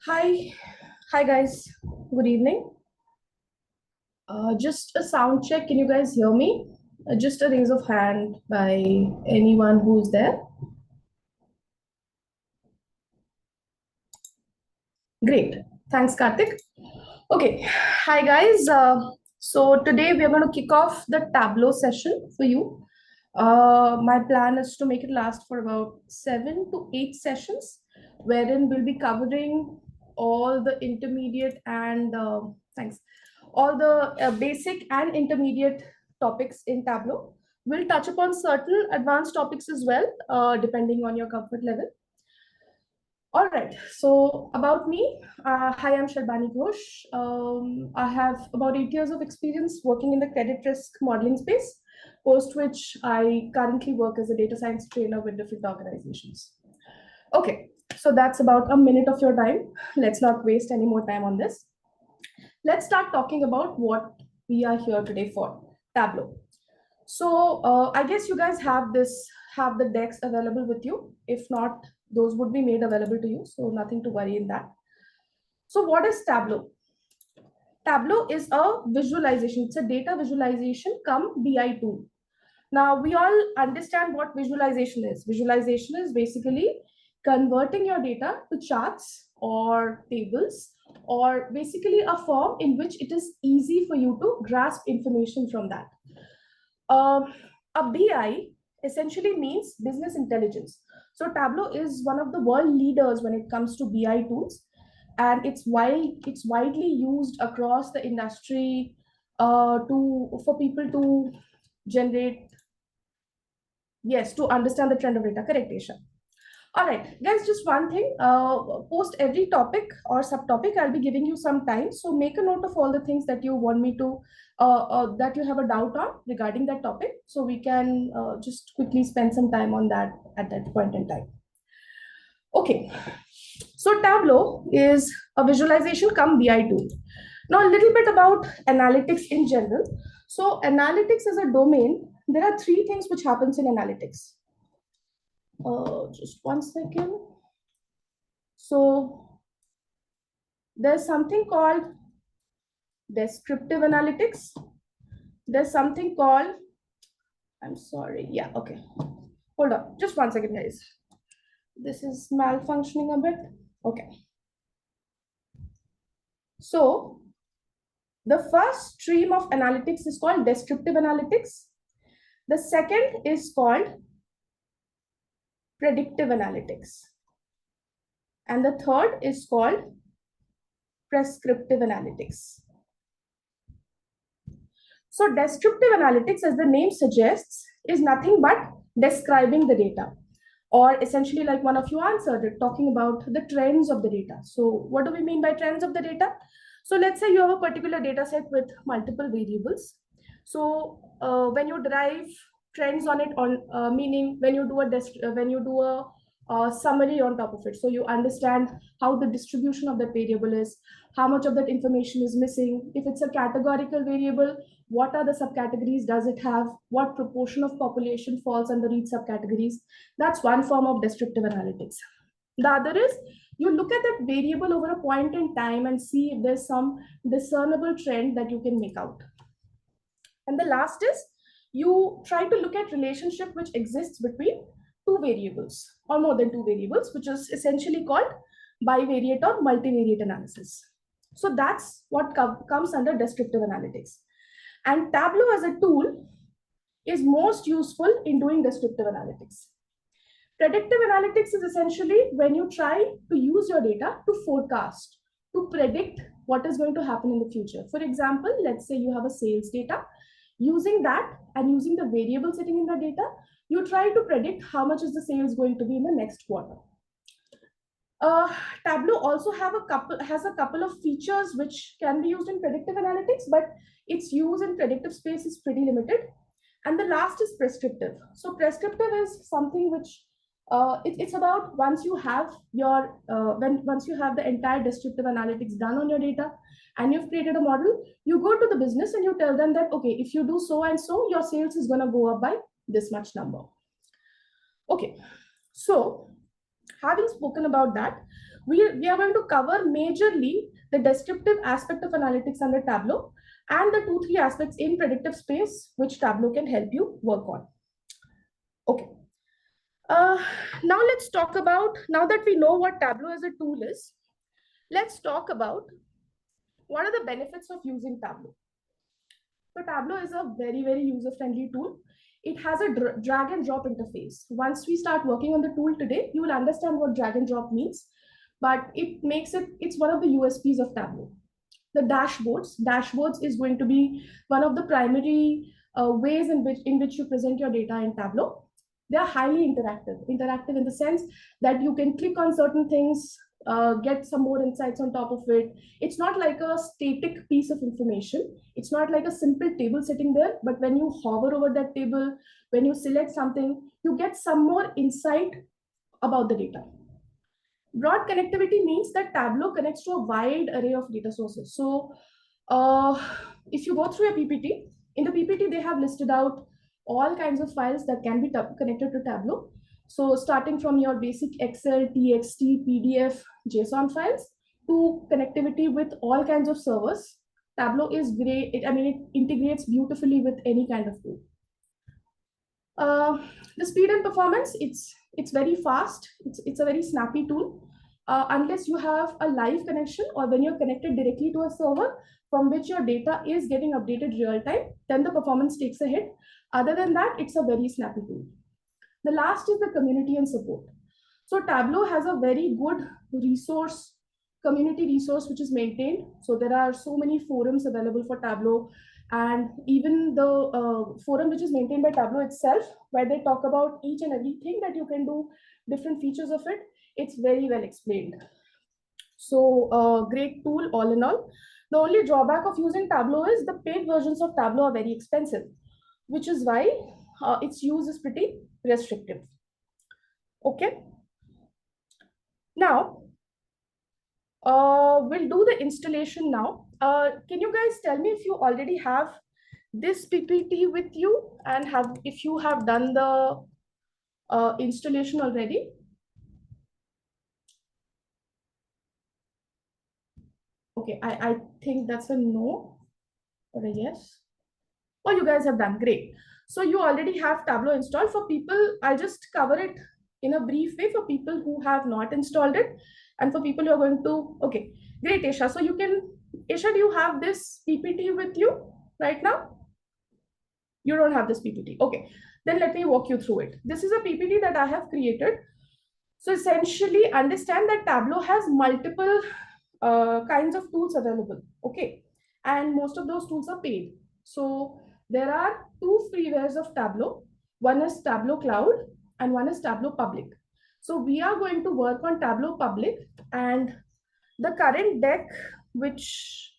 Hi, hi guys. Good evening. Just a sound check. Can you guys hear me? Just a raise of hand by anyone who's there. Great. Thanks, Karthik. Okay. Hi guys. So today we are going to kick off the Tableau session for you. My plan is to make it last for about 7 to 8 sessions, wherein we'll be covering all the intermediate and thanks, all the basic and intermediate topics in Tableau. We'll touch upon certain advanced topics as well, depending on your comfort level. All right, so about me, hi, I'm Sharbani Ghosh. I have about 8 years of experience working in the credit risk modeling space, post which I currently work as a data science trainer with different organizations. Okay, so that's about a minute of your time. Let's not waste any more time on this. Let's start talking about what we are here today for, Tableau. So I guess you guys have the decks available with you. If not, those would be made available to you. So nothing to worry in that. So what is Tableau? Tableau is a visualization. It's a data visualization come BI tool. Now we all understand what visualization is. Visualization is basically converting your data to charts or tables, or basically a form in which it is easy for you to grasp information from that. A BI essentially means business intelligence. So Tableau is one of the world leaders when it comes to BI tools, and it's widely used across the industry to for people to generate, yes, to understand the trend of data. Correct, Isha. All right, guys, just one thing. Post every topic or subtopic, I'll be giving you some time. So make a note of all the things that you want me to, that you have a doubt on regarding that topic. So we can just quickly spend some time on that at that point in time. Okay, so Tableau is a visualization come BI tool. Now a little bit about analytics in general. So analytics is a domain. There are three things which happens in analytics. Just one second. So there's something called descriptive analytics. There's something called, I'm sorry, yeah, okay. Hold on, just one second, guys. This is malfunctioning a bit. Okay. So the first stream of analytics is called descriptive analytics. The second is called predictive analytics. And the third is called prescriptive analytics. So descriptive analytics, as the name suggests, is nothing but describing the data, or essentially like one of you answered it, talking about the trends of the data. So what do we mean by trends of the data? So let's say you have a particular data set with multiple variables. So when you derive trends on it, on meaning when you do a summary on top of it, so you understand how the distribution of that variable is, how much of that information is missing. If it's a categorical variable, what are the subcategories does it have, what proportion of population falls under each subcategories. That's one form of descriptive analytics. The other is you look at that variable over a point in time and see if there's some discernible trend that you can make out. And the last is you try to look at relationship which exists between two variables or more than two variables, which is essentially called bivariate or multivariate analysis. So that's what comes under descriptive analytics. And Tableau as a tool is most useful in doing descriptive analytics. Predictive analytics is essentially when you try to use your data to forecast, to predict what is going to happen in the future. For example, let's say you have a sales data. Using that and using the variable sitting in the data, you try to predict how much is the sales going to be in the next quarter. Tableau also has a couple of features which can be used in predictive analytics, but its use in predictive space is pretty limited. And the last is prescriptive. So prescriptive is something which it's about once you have once you have the entire descriptive analytics done on your data and you've created a model, you go to the business and you tell them that, okay, if you do so and so, your sales is going to go up by this much number. Okay, so having spoken about that, we are going to cover majorly the descriptive aspect of analytics under Tableau and the 2-3 aspects in predictive space which Tableau can help you work on. Okay. Now let's talk about, now that we know what Tableau as a tool is, let's talk about what are the benefits of using Tableau. So Tableau is a very, very user-friendly tool. It has a drag and drop interface. Once we start working on the tool today, you will understand what drag and drop means, but it's one of the USPs of Tableau. The dashboards is going to be one of the primary ways in which you present your data in Tableau. They are highly interactive in the sense that you can click on certain things, get some more insights on top of it. It's not like a static piece of information. It's not like a simple table sitting there, but when you hover over that table, when you select something, you get some more insight about the data. Broad connectivity means that Tableau connects to a wide array of data sources. So if you go through a PPT, in the PPT, they have listed out all kinds of files that can be connected to Tableau. So starting from your basic Excel, TXT, PDF, JSON files to connectivity with all kinds of servers. Tableau is great. It integrates beautifully with any kind of tool. The speed and performance, it's very fast. It's a very snappy tool. Unless you have a live connection or when you're connected directly to a server from which your data is getting updated real time, then the performance takes a hit. Other than that, it's a very snappy tool. The last is the community and support. So Tableau has a very good community resource which is maintained. So there are so many forums available for Tableau, and even the forum which is maintained by Tableau itself, where they talk about each and everything that you can do, different features of it, it's very well explained. So great tool all in all. The only drawback of using Tableau is the paid versions of Tableau are very expensive, which is why its use is pretty restrictive. Okay. Now, we'll do the installation now. Can you guys tell me if you already have this PPT with you and if you have done the installation already? Okay, I think that's a no or a yes. Oh, you guys have done, great. So you already have Tableau installed. For people, I'll just cover it in a brief way for people who have not installed it and for people who are going to, okay, great, Isha. So Isha, do you have this PPT with you right now? You don't have this PPT. Okay, then let me walk you through it. This is a PPT that I have created. So essentially understand that Tableau has multiple kinds of tools available. Okay, and most of those tools are paid. So there are two freewares of Tableau. One is Tableau Cloud and one is Tableau Public. So we are going to work on Tableau Public, and the current deck which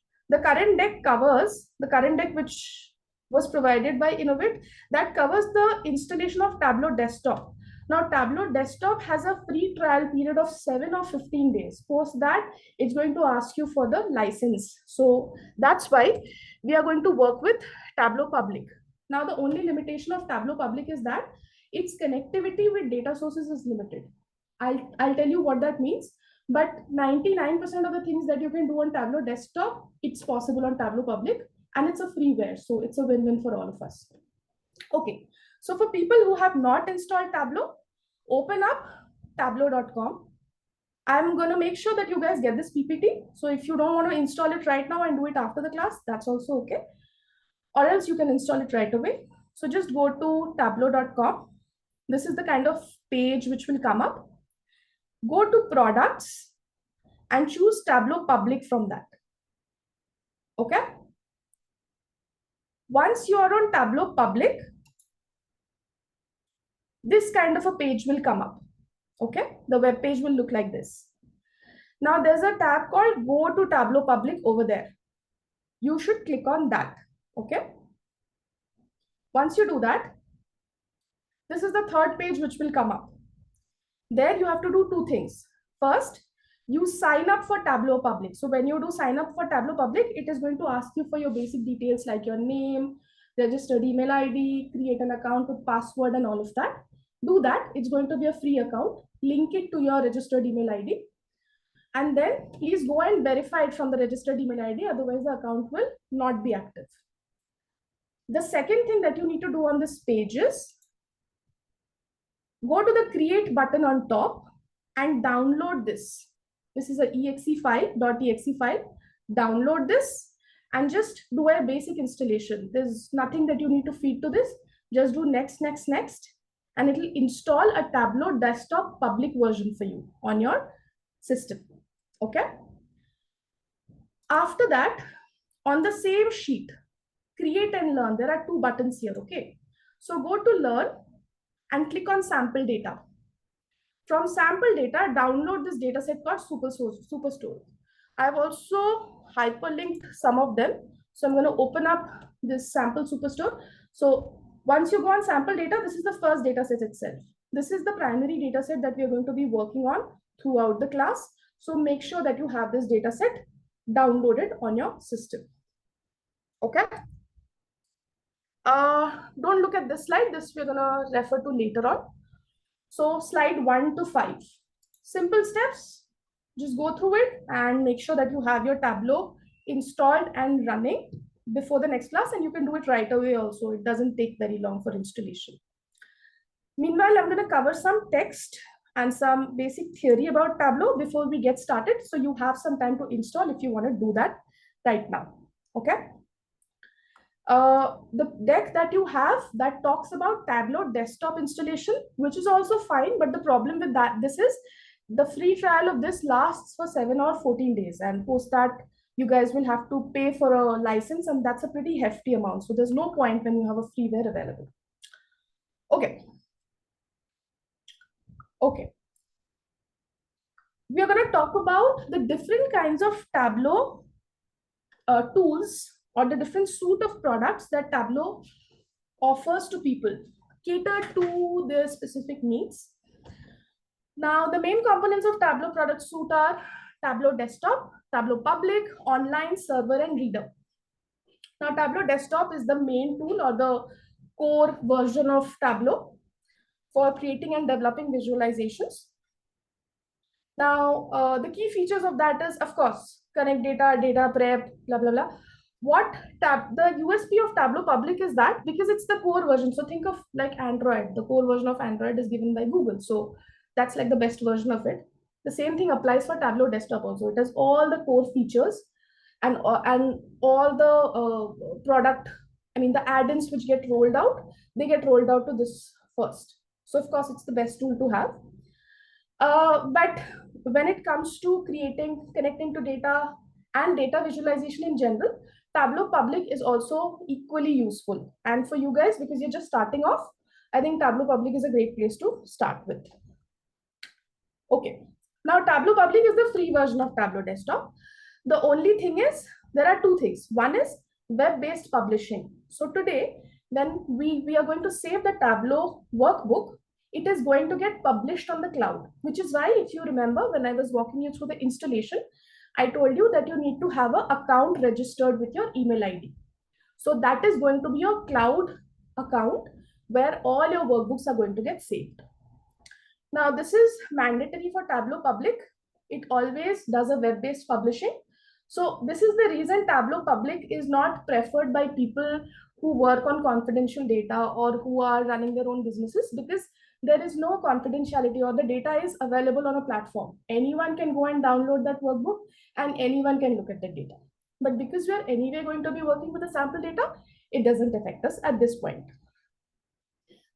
was provided by Innovit, that covers the installation of Tableau Desktop. Now, Tableau Desktop has a free trial period of 7 or 15 days. Post that, it's going to ask you for the license. So that's why we are going to work with Tableau Public. Now, the only limitation of Tableau Public is that its connectivity with data sources is limited. I'll tell you what that means. But 99% of the things that you can do on Tableau Desktop, it's possible on Tableau Public, and it's a freeware. So it's a win-win for all of us. Okay, so for people who have not installed Tableau, open up tableau.com. I'm going to make sure that you guys get this PPT. So if you don't want to install it right now and do it after the class, that's also okay. Or else you can install it right away. So just go to tableau.com. This is the kind of page which will come up. Go to products and choose Tableau Public from that. Okay. Once you are on Tableau Public, this kind of a page will come up. Okay. The web page will look like this. Now there's a tab called Go to Tableau Public over there. You should click on that. Okay. Once you do that, this is the third page which will come up. There you have to do two things. First, you sign up for Tableau Public. So when you do sign up for Tableau Public, it is going to ask you for your basic details like your name, registered email ID, create an account with password and all of that. Do that. It's going to be a free account. Link it to your registered email ID. And then please go and verify it from the registered email ID, otherwise the account will not be active. The second thing that you need to do on this page is go to the create button on top and download this. This is a exe file, .exe file. Download this and just do a basic installation. There's nothing that you need to feed to this. Just do next, next, next, and it will install a Tableau desktop public version for you on your system. Okay. After that, on the same sheet, create and learn. There are two buttons here. Okay. So go to learn and click on sample data. From sample data, download this data set called Superstore. I've also hyperlinked some of them. So I'm going to open up this sample Superstore. So once you go on sample data, this is the first data set itself. This is the primary data set that we are going to be working on throughout the class. So make sure that you have this data set downloaded on your system. Okay. Don't look at this slide. This we're going to refer to later on. So slide 1 to 5. Simple steps. Just go through it and make sure that you have your Tableau installed and running before the next class, and you can do it right away also. It doesn't take very long for installation. Meanwhile, I'm going to cover some text and some basic theory about Tableau before we get started. So you have some time to install if you want to do that right now. Okay. The deck that you have that talks about Tableau desktop installation, which is also fine. But the problem with this is the free trial of this lasts for 7 or 14 days. And post that, you guys will have to pay for a license. And that's a pretty hefty amount. So there's no point when you have a freeware available. Okay. Okay. We are going to talk about the different kinds of Tableau tools or the different suite of products that Tableau offers to people, cater to their specific needs. Now, the main components of Tableau product suite are Tableau Desktop, Tableau Public, Online, Server, and Reader. Now, Tableau Desktop is the main tool or the core version of Tableau for creating and developing visualizations. Now, the key features of that is, of course, connect data, data prep, blah, blah, blah. The USP of Tableau Public is that because it's the core version. So think of like Android. The core version of Android is given by Google. So that's like the best version of it. The same thing applies for Tableau Desktop also. It has all the core features and all the the add-ins which get rolled out, they get rolled out to this first. So of course, it's the best tool to have. But when it comes to connecting to data and data visualization in general, Tableau Public is also equally useful. And for you guys, because you're just starting off, I think Tableau Public is a great place to start with. Okay. Now, Tableau Public is the free version of Tableau Desktop. The only thing is, there are two things. One is web-based publishing. So today, when we are going to save the Tableau workbook, it is going to get published on the cloud, which is why, if you remember, when I was walking you through the installation, I told you that you need to have an account registered with your email ID. So that is going to be your cloud account where all your workbooks are going to get saved. Now, this is mandatory for Tableau Public. It always does a web-based publishing. So this is the reason Tableau Public is not preferred by people who work on confidential data or who are running their own businesses, because there is no confidentiality, or the data is available on a platform. Anyone can go and download that workbook and anyone can look at the data. But because we are anyway going to be working with the sample data, it doesn't affect us at this point.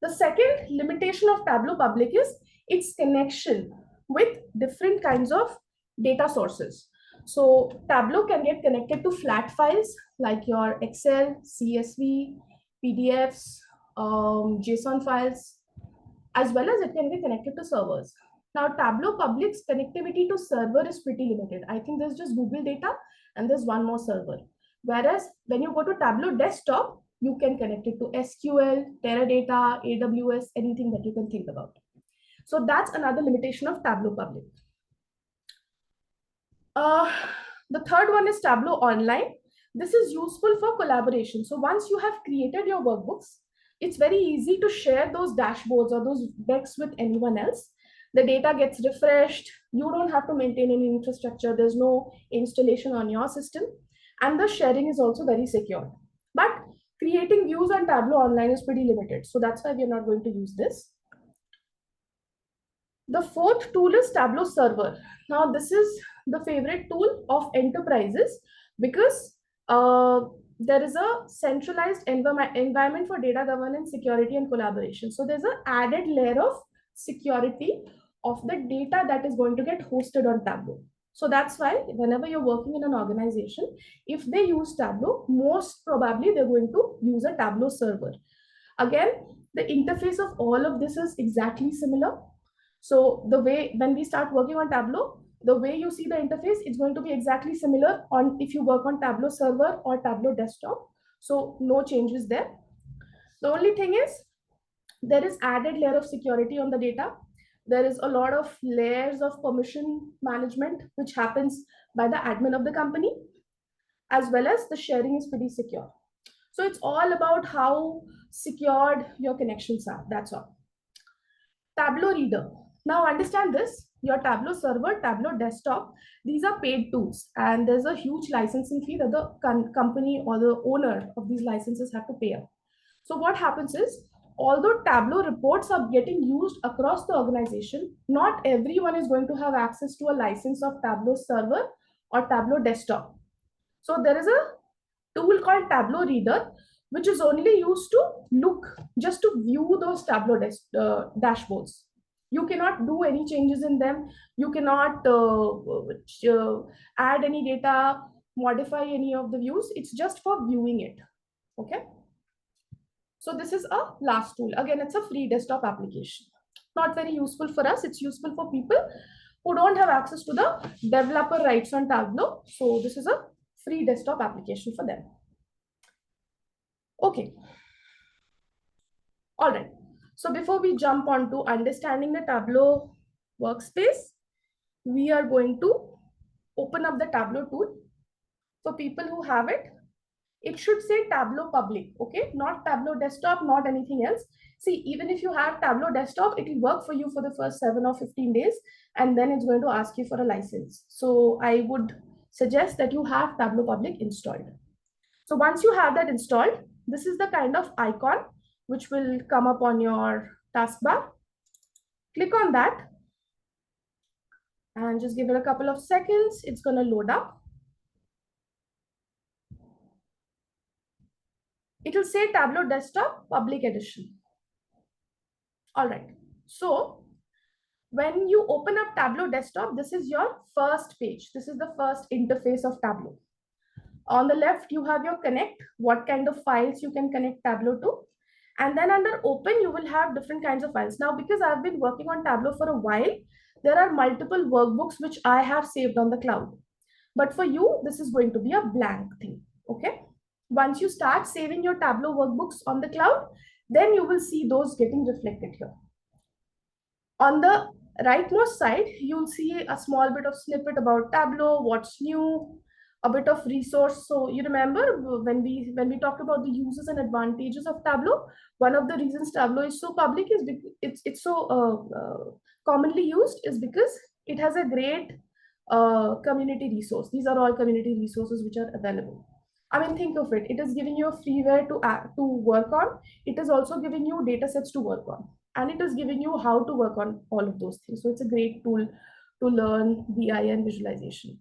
The second limitation of Tableau Public is its connection with different kinds of data sources. So Tableau can get connected to flat files like your Excel, CSV, PDFs, JSON files, as well as it can be connected to servers. Now, Tableau Public's connectivity to server is pretty limited. I think there's just Google data and there's one more server. Whereas when you go to Tableau Desktop, you can connect it to SQL, Teradata, AWS, anything that you can think about. So that's another limitation of Tableau Public. The third one is Tableau Online. This is useful for collaboration. So once you have created your workbooks, it's very easy to share those dashboards or those decks with anyone else. The data gets refreshed. You don't have to maintain any infrastructure. There's no installation on your system. And the sharing is also very secure. But creating views on Tableau online is pretty limited. So that's why we're not going to use this. The fourth tool is Tableau Server. Now, this is the favorite tool of enterprises because there is a centralized environment for data governance, security, and collaboration. So there's an added layer of security of the data that is going to get hosted on Tableau. So that's why whenever you're working in an organization, if they use Tableau, most probably they're going to use a Tableau server. Again, the interface of all of this is exactly similar. So the way when we start working on Tableau, the way you see the interface is going to be exactly similar on if you work on Tableau server or Tableau desktop. So no changes there. The only thing is there is added layer of security on the data. There is a lot of layers of permission management which happens by the admin of the company, as well as the sharing is pretty secure. So it's all about how secured your connections are. That's all. Tableau Reader. Now understand this, your Tableau server, Tableau desktop, these are paid tools and there's a huge licensing fee that the company or the owner of these licenses have to pay up. So what happens is, although Tableau reports are getting used across the organization, not everyone is going to have access to a license of Tableau server or Tableau desktop. So there is a tool called Tableau Reader, which is only used to look, just to view those Tableau dashboards. You cannot do any changes in them. You cannot add any data, modify any of the views. It's just for viewing it. Okay. So this is a last tool. Again, it's a free desktop application. Not very useful for us. It's useful for people who don't have access to the developer rights on Tableau. So this is a free desktop application for them. Okay. All right. So before we jump on to understanding the Tableau workspace, we are going to open up the Tableau tool. For people who have it, it should say Tableau public, okay? Not Tableau desktop, not anything else. See, even if you have Tableau desktop, it will work for you for the first 7 or 15 days, and then it's going to ask you for a license. So I would suggest that you have Tableau public installed. So once you have that installed, this is the kind of icon which will come up on your taskbar. Click on that and just give it a couple of seconds. It's going to load up. It will say Tableau Desktop Public Edition. All right. So when you open up Tableau Desktop, this is your first page. This is the first interface of Tableau. On the left, you have your connect, what kind of files you can connect Tableau to. And then under open, you will have different kinds of files. Now, because I've been working on Tableau for a while, there are multiple workbooks which I have saved on the cloud. But for you, this is going to be a blank thing, okay? Once you start saving your Tableau workbooks on the cloud, then you will see those getting reflected here. On the rightmost side, you'll see a small bit of snippet about Tableau, what's new, a bit of resource. So you remember when we talked about the uses and advantages of Tableau, one of the reasons Tableau is so public is because it's so commonly used is because it has a great community resource. These are all community resources which are available. I mean, think of it. It is giving you a freeware to work on. It is also giving you data sets to work on. And it is giving you how to work on all of those things. So it's a great tool to learn BI and visualization.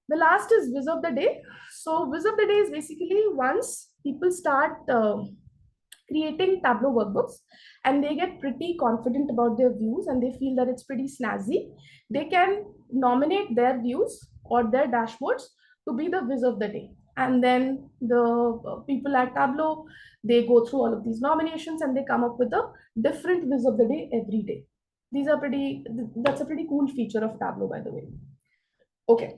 The last is Viz of the Day. So Viz of the Day is basically once people start creating Tableau workbooks and they get pretty confident about their views and they feel that it's pretty snazzy, they can nominate their views or their dashboards to be the Viz of the Day. And then the people at Tableau, they go through all of these nominations and they come up with a different Viz of the Day every day. That's a pretty cool feature of Tableau, by the way. Okay.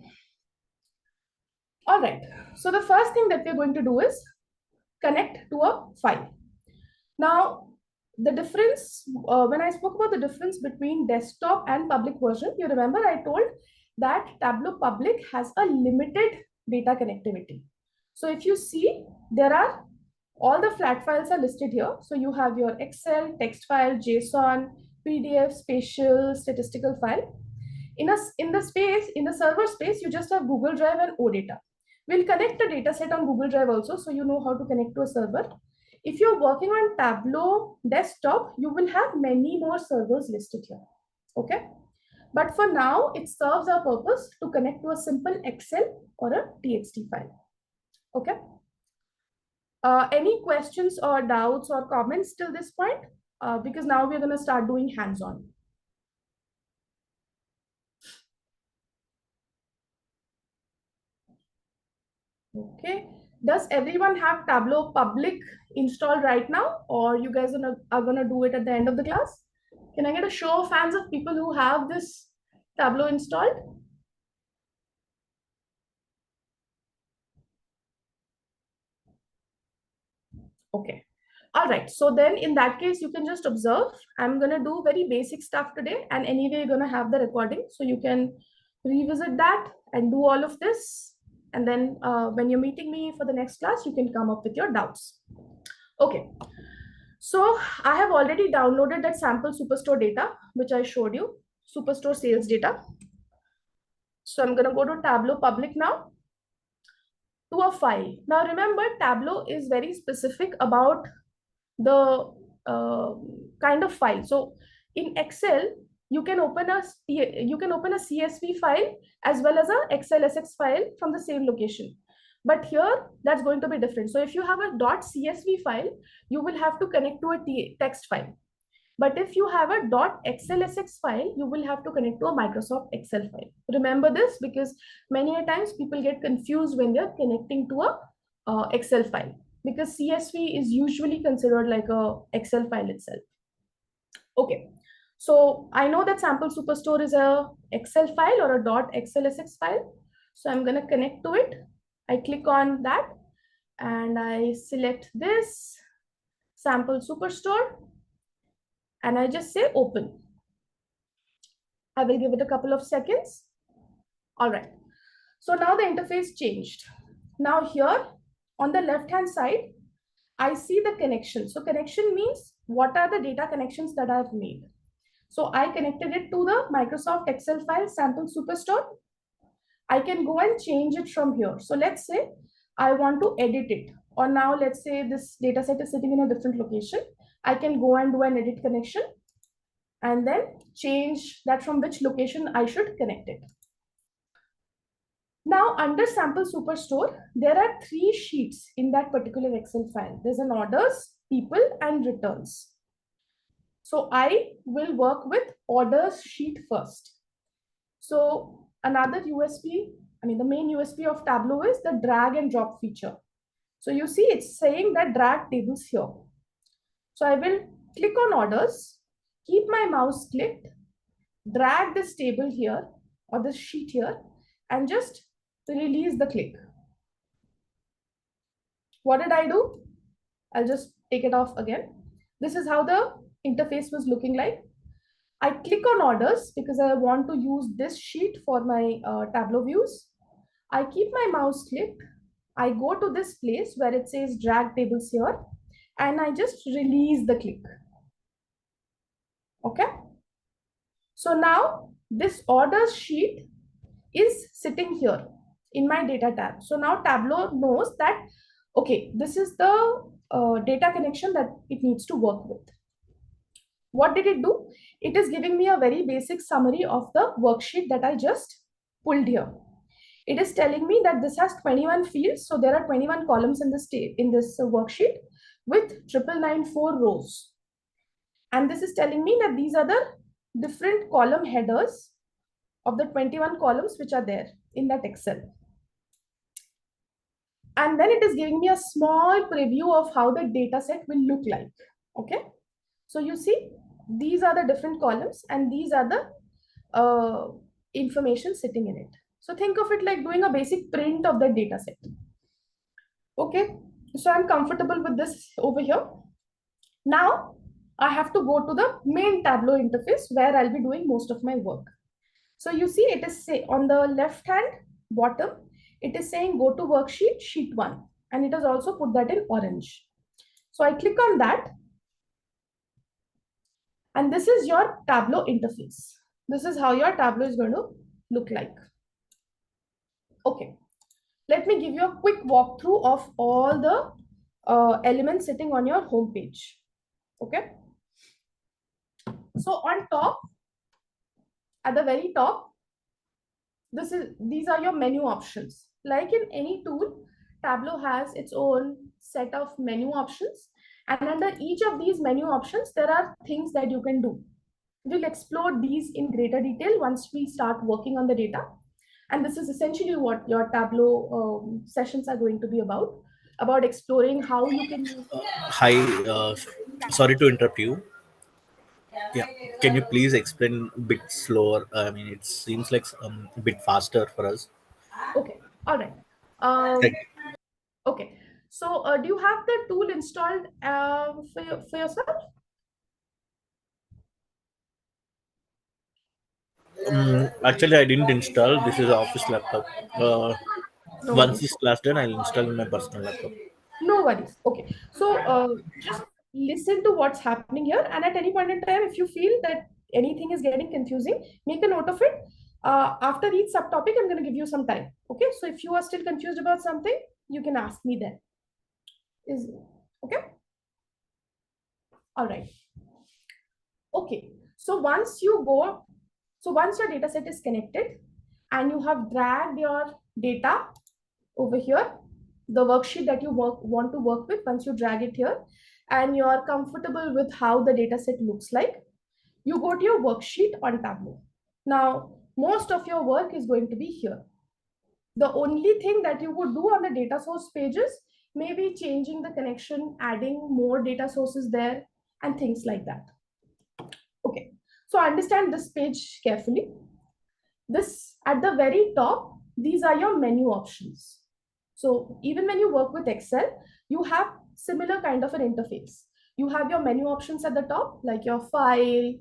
All right. So the first thing that we're going to do is connect to a file. Now, the difference, when I spoke about the difference between desktop and public version, you remember I told that Tableau public has a limited data connectivity. So if you see, there are all the flat files are listed here. So you have your Excel, text file, JSON, PDF, spatial, statistical file. In the server space, you just have Google Drive and OData. We'll connect a data set on Google Drive also, so you know how to connect to a server. If you're working on Tableau desktop, you will have many more servers listed here. Okay. But for now, it serves our purpose to connect to a simple Excel or a TXT file. Okay. Any questions or doubts or comments till this point? Because now we're going to start doing hands-on. Okay. Does everyone have Tableau public installed right now, or you guys are gonna do it at the end of the class? Can I get a show of hands of people who have this Tableau installed? Okay. All right. So then in that case, you can just observe. I'm gonna do very basic stuff today, and anyway, you're gonna have the recording, so you can revisit that and do all of this. And then when you're meeting me for the next class, you can come up with your doubts. Okay. So I have already downloaded that sample Superstore data, which I showed you, Superstore sales data. So I'm going to go to Tableau public now to a file. Now remember, Tableau is very specific about the kind of file. So in Excel, you can open a CSV file as well as a XLSX file from the same location. But here, that's going to be different. So if you have a .csv file, you will have to connect to a text file. But if you have a .xlsx file, you will have to connect to a Microsoft Excel file. Remember this because many a times people get confused when they're connecting to a Excel file, because CSV is usually considered like a Excel file itself. Okay, so I know that sample Superstore is a Excel file or a .xlsx file. So I'm going to connect to it. I click on that and I select this sample Superstore and I just say open. I will give it a couple of seconds. All right. So now the interface changed. Now here on the left-hand side, I see the connection. So connection means what are the data connections that I've made. So I connected it to the Microsoft Excel file sample Superstore. I can go and change it from here. So let's say I want to edit it. Or now let's say this data set is sitting in a different location. I can go and do an edit connection and then change that from which location I should connect it. Now under sample Superstore, there are 3 sheets in that particular Excel file. There's an orders, people, and returns. So I will work with orders sheet first. So another USP, the main USP of Tableau is the drag and drop feature. So you see it's saying that drag tables here. So I will click on orders, keep my mouse clicked, drag this table here or this sheet here and just release the click. What did I do? I'll just take it off again. This is how the interface was looking like. I click on orders because I want to use this sheet for my Tableau views. I keep my mouse clicked. I go to this place where it says drag tables here and I just release the click. Okay. So now this orders sheet is sitting here in my data tab. So now Tableau knows that, okay, this is the data connection that it needs to work with. What did it do? It is giving me a very basic summary of the worksheet that I just pulled here. It is telling me that this has 21 fields. So there are 21 columns in this worksheet with 9994 rows. And this is telling me that these are the different column headers of the 21 columns which are there in that Excel. And then it is giving me a small preview of how the data set will look like. Okay. So you see, these are the different columns and these are the information sitting in it. So think of it like doing a basic print of the data set. Okay. So I'm comfortable with this over here. Now I have to go to the main Tableau interface where I'll be doing most of my work. So you see it is on the left hand bottom, it is saying go to worksheet, sheet 1. And it has also put that in orange. So I click on that. And this is your Tableau interface. This is how your Tableau is going to look like. Okay, let me give you a quick walkthrough of all the elements sitting on your home page. Okay, so on top, at the very top, these are your menu options. Like in any tool, Tableau has its own set of menu options, and under each of these menu options, there are things that you can do. We'll explore these in greater detail once we start working on the data. And this is essentially what your Tableau sessions are going to be about exploring how you can use it. Hi, sorry to interrupt you. Yeah, can you please explain a bit slower? I mean, it seems like a bit faster for us. Okay, all right. Thank Um, okay, so do you have the tool installed for yourself? Actually, I didn't install. This is office laptop. No Once worries. this class done, I'll install in my personal laptop. No worries. Okay. So just listen to what's happening here. And at any point in time, if you feel that anything is getting confusing, make a note of it. After each subtopic, I'm going to give you some time. Okay. So if you are still confused about something, you can ask me then. Is okay. All right. Okay. So once your data set is connected and you have dragged your data over here, the worksheet that you want to work with, once you drag it here and you are comfortable with how the data set looks like, you go to your worksheet on Tableau. Now, most of your work is going to be here. The only thing that you would do on the data source pages may be changing the connection, adding more data sources there, and things like that. Okay, so understand this page carefully. This at the very top, these are your menu options. So even when you work with Excel, you have similar kind of an interface. You have your menu options at the top, like your file,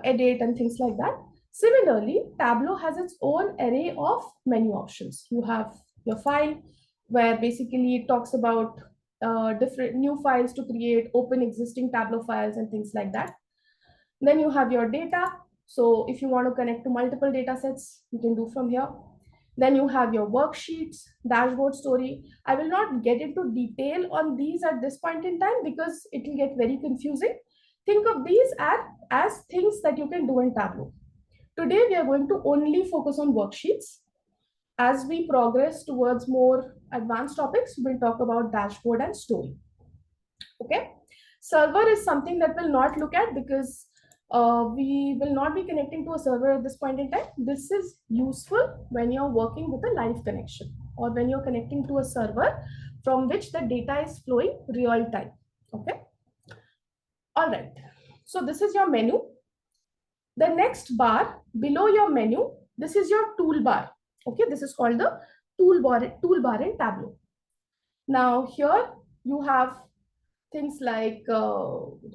edit, and things like that. Similarly, Tableau has its own array of menu options. You have your file, where basically it talks about different new files to create, open existing Tableau files, and things like that. Then you have your data. So if you want to connect to multiple data sets, you can do from here. Then you have your worksheets, dashboard story. I will not get into detail on these at this point in time because it will get very confusing. Think of these as things that you can do in Tableau. Today, we are going to only focus on worksheets. As we progress towards more advanced topics, we'll talk about dashboard and story. Okay. Server is something that we'll not look at because we will not be connecting to a server at this point in time. This is useful when you're working with a live connection or when you're connecting to a server from which the data is flowing real time. Okay. All right. So this is your menu. The next bar below your menu, this is your toolbar. Okay. This is called the toolbar in Tableau. Now here you have things like,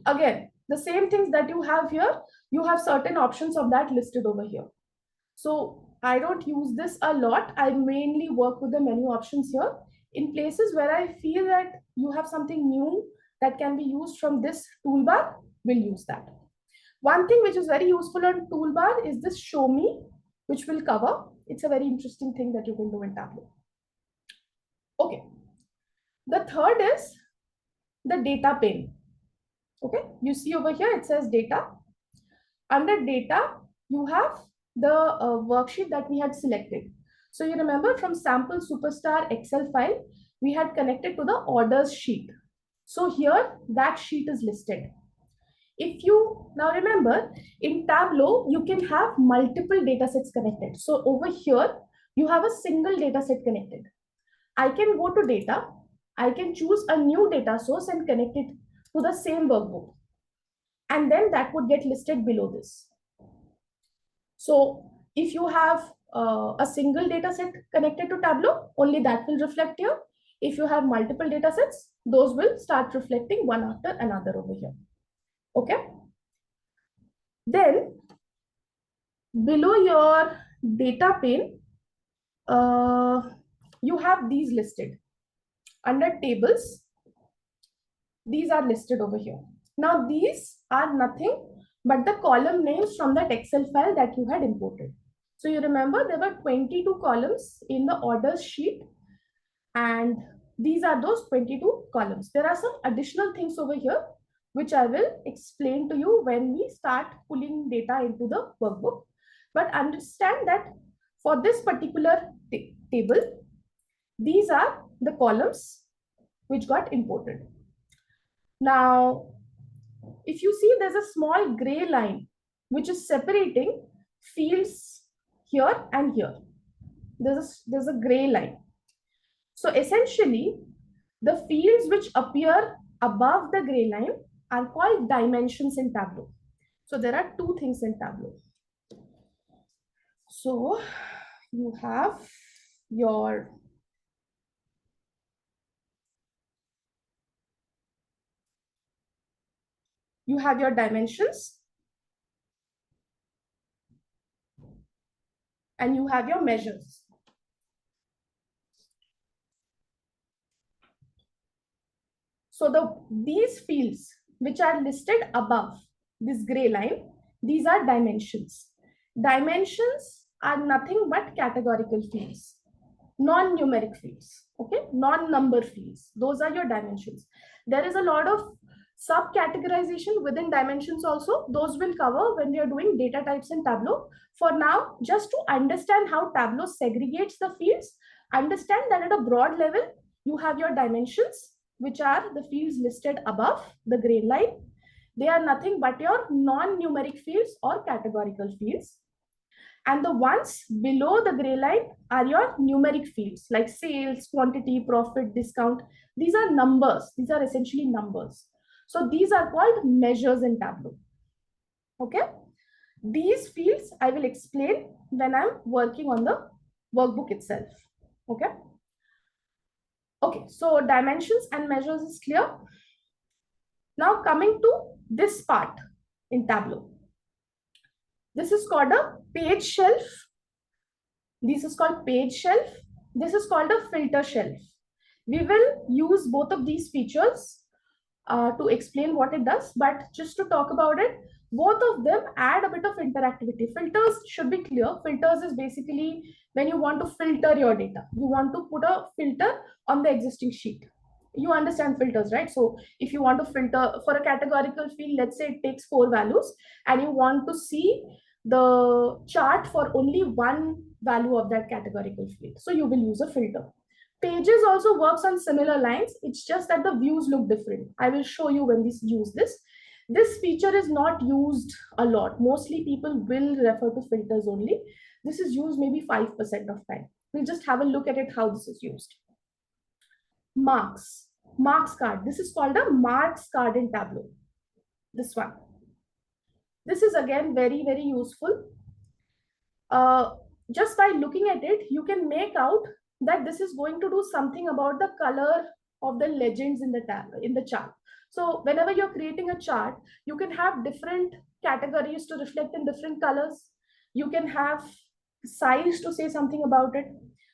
again, the same things that you have here, you have certain options of that listed over here. So I don't use this a lot. I mainly work with the menu options here. In places where I feel that you have something new that can be used from this toolbar, we'll use that. One thing which is very useful on toolbar is this show me, which we'll cover. It's a very interesting thing that you can do in Tableau. Okay. The third is the data pane. Okay, you see over here it says data. Under data, you have the worksheet that we had selected. So you remember from sample superstar Excel file, we had connected to the orders sheet. So here that sheet is listed. If you now remember in Tableau, you can have multiple data sets connected. So over here, you have a single data set connected. I can go to data, I can choose a new data source and connect it to the same workbook. And then that would get listed below this. So if you have a single data set connected to Tableau, only that will reflect here. If you have multiple data sets, those will start reflecting one after another over here. Okay. Then below your data pane, you have these listed. Under tables, these are listed over here. Now these are nothing but the column names from that Excel file that you had imported. So you remember there were 22 columns in the orders sheet, and these are those 22 columns. There are some additional things over here, which I will explain to you when we start pulling data into the workbook. But understand that for this particular table, these are the columns which got imported. Now, if you see, there's a small gray line which is separating fields here and here. There's a gray line. So essentially, the fields which appear above the gray line are called dimensions in Tableau. So there are two things in Tableau. So you have your dimensions and you have your measures. So these fields which are listed above this gray line, these are dimensions. Dimensions are nothing but categorical fields, non-numeric fields, okay, non-number fields. Those are your dimensions. There is a lot of sub-categorization within dimensions also. Those will cover when we are doing data types in Tableau. For now, just to understand how Tableau segregates the fields, understand that at a broad level, you have your dimensions, which are the fields listed above the gray line. They are nothing but your non-numeric fields or categorical fields. And the ones below the gray line are your numeric fields like sales, quantity, profit, discount. These are numbers. These are essentially numbers. So these are called measures in Tableau. Okay. These fields I will explain when I'm working on the workbook itself. Okay. Okay. So dimensions and measures is clear. Now coming to this part in Tableau. This is called a page shelf. This is called page shelf. This is called a filter shelf. We will use both of these features to explain what it does, but just to talk about it, both of them add a bit of interactivity. Filters should be clear. Filters is basically when you want to filter your data. You want to put a filter on the existing sheet. You understand filters, right? So if you want to filter for a categorical field, let's say it takes 4 values, and you want to see the chart for only one value of that categorical field. So you will use a filter. Pages also works on similar lines. It's just that the views look different. I will show you when we use this. This feature is not used a lot. Mostly people will refer to filters only. This is used maybe 5% of time. We'll just have a look at it, how this is used. Marks card. This is called a marks card in Tableau. This one. This is again very, very useful. Just by looking at it, you can make out that this is going to do something about the color of the legends in the chart. So whenever you're creating a chart, you can have different categories to reflect in different colors. You can have size to say something about it.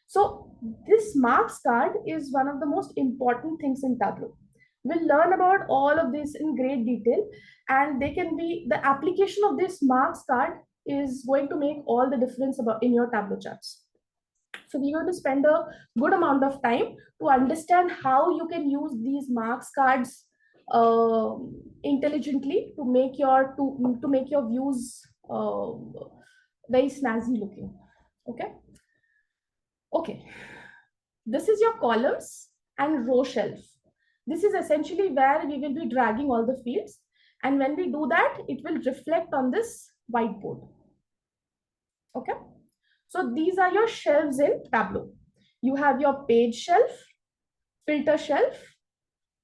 So this marks card is one of the most important things in Tableau. We'll learn about all of this in great detail, and the application of this marks card is going to make all the difference in your Tableau charts. So we're going to spend a good amount of time to understand how you can use these marks cards intelligently to make your views very snazzy looking. Okay. This is your columns and row shelf. This is essentially where we will be dragging all the fields, and when we do that, it will reflect on this whiteboard. Okay. So these are your shelves in Tableau. You have your page shelf, filter shelf,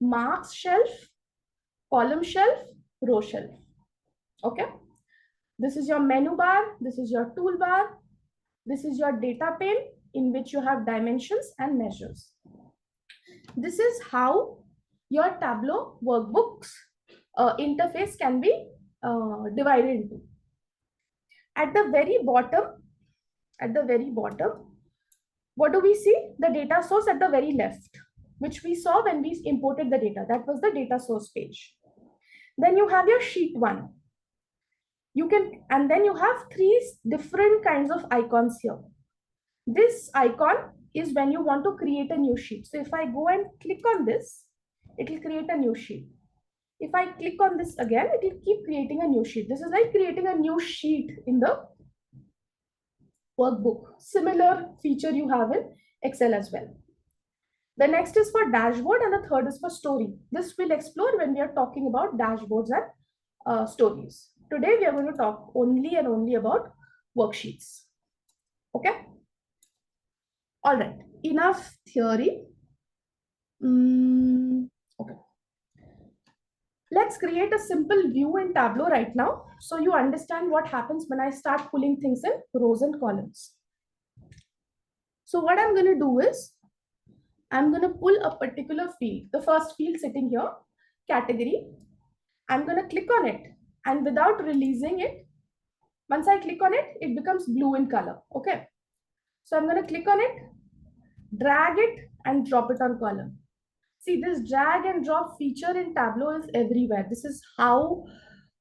marks shelf, column shelf, row shelf. Okay. This is your menu bar. This is your toolbar. This is your data pane in which you have dimensions and measures. This is how your Tableau workbooks interface can be divided into. At the very bottom, what do we see? The data source at the very left, which we saw when we imported the data. That was the data source page. Then you have your sheet 1. You can, and then you have three different kinds of icons here. This icon is when you want to create a new sheet. So if I go and click on this, it will create a new sheet. If I click on this again, it will keep creating a new sheet. This is like creating a new sheet in the workbook. Similar feature you have in Excel as well. The next is for dashboard and the third is for story. This we'll explore when we are talking about dashboards and stories. Today we are going to talk only and only about worksheets. Okay. All right. Enough theory. Okay. Let's create a simple view in Tableau right now so you understand what happens when I start pulling things in rows and columns. So what I'm going to do is I'm going to pull a particular field, the first field sitting here, category. I'm going to click on it, and without releasing it, once I click on it, it becomes blue in color. Okay. So I'm going to click on it, drag it and drop it on column. See, this drag and drop feature in Tableau is everywhere. This is how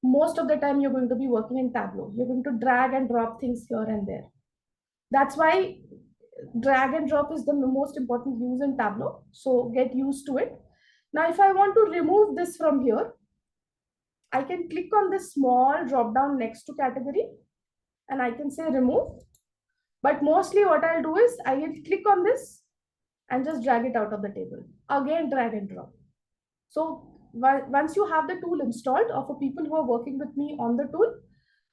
most of the time you're going to be working in Tableau. You're going to drag and drop things here and there. That's why drag and drop is the most important use in Tableau. So get used to it. Now, if I want to remove this from here, I can click on this small drop down next to category and I can say remove. But mostly what I'll do is I will click on this and just drag it out of the table. Again, drag and drop. So once you have the tool installed, or for people who are working with me on the tool,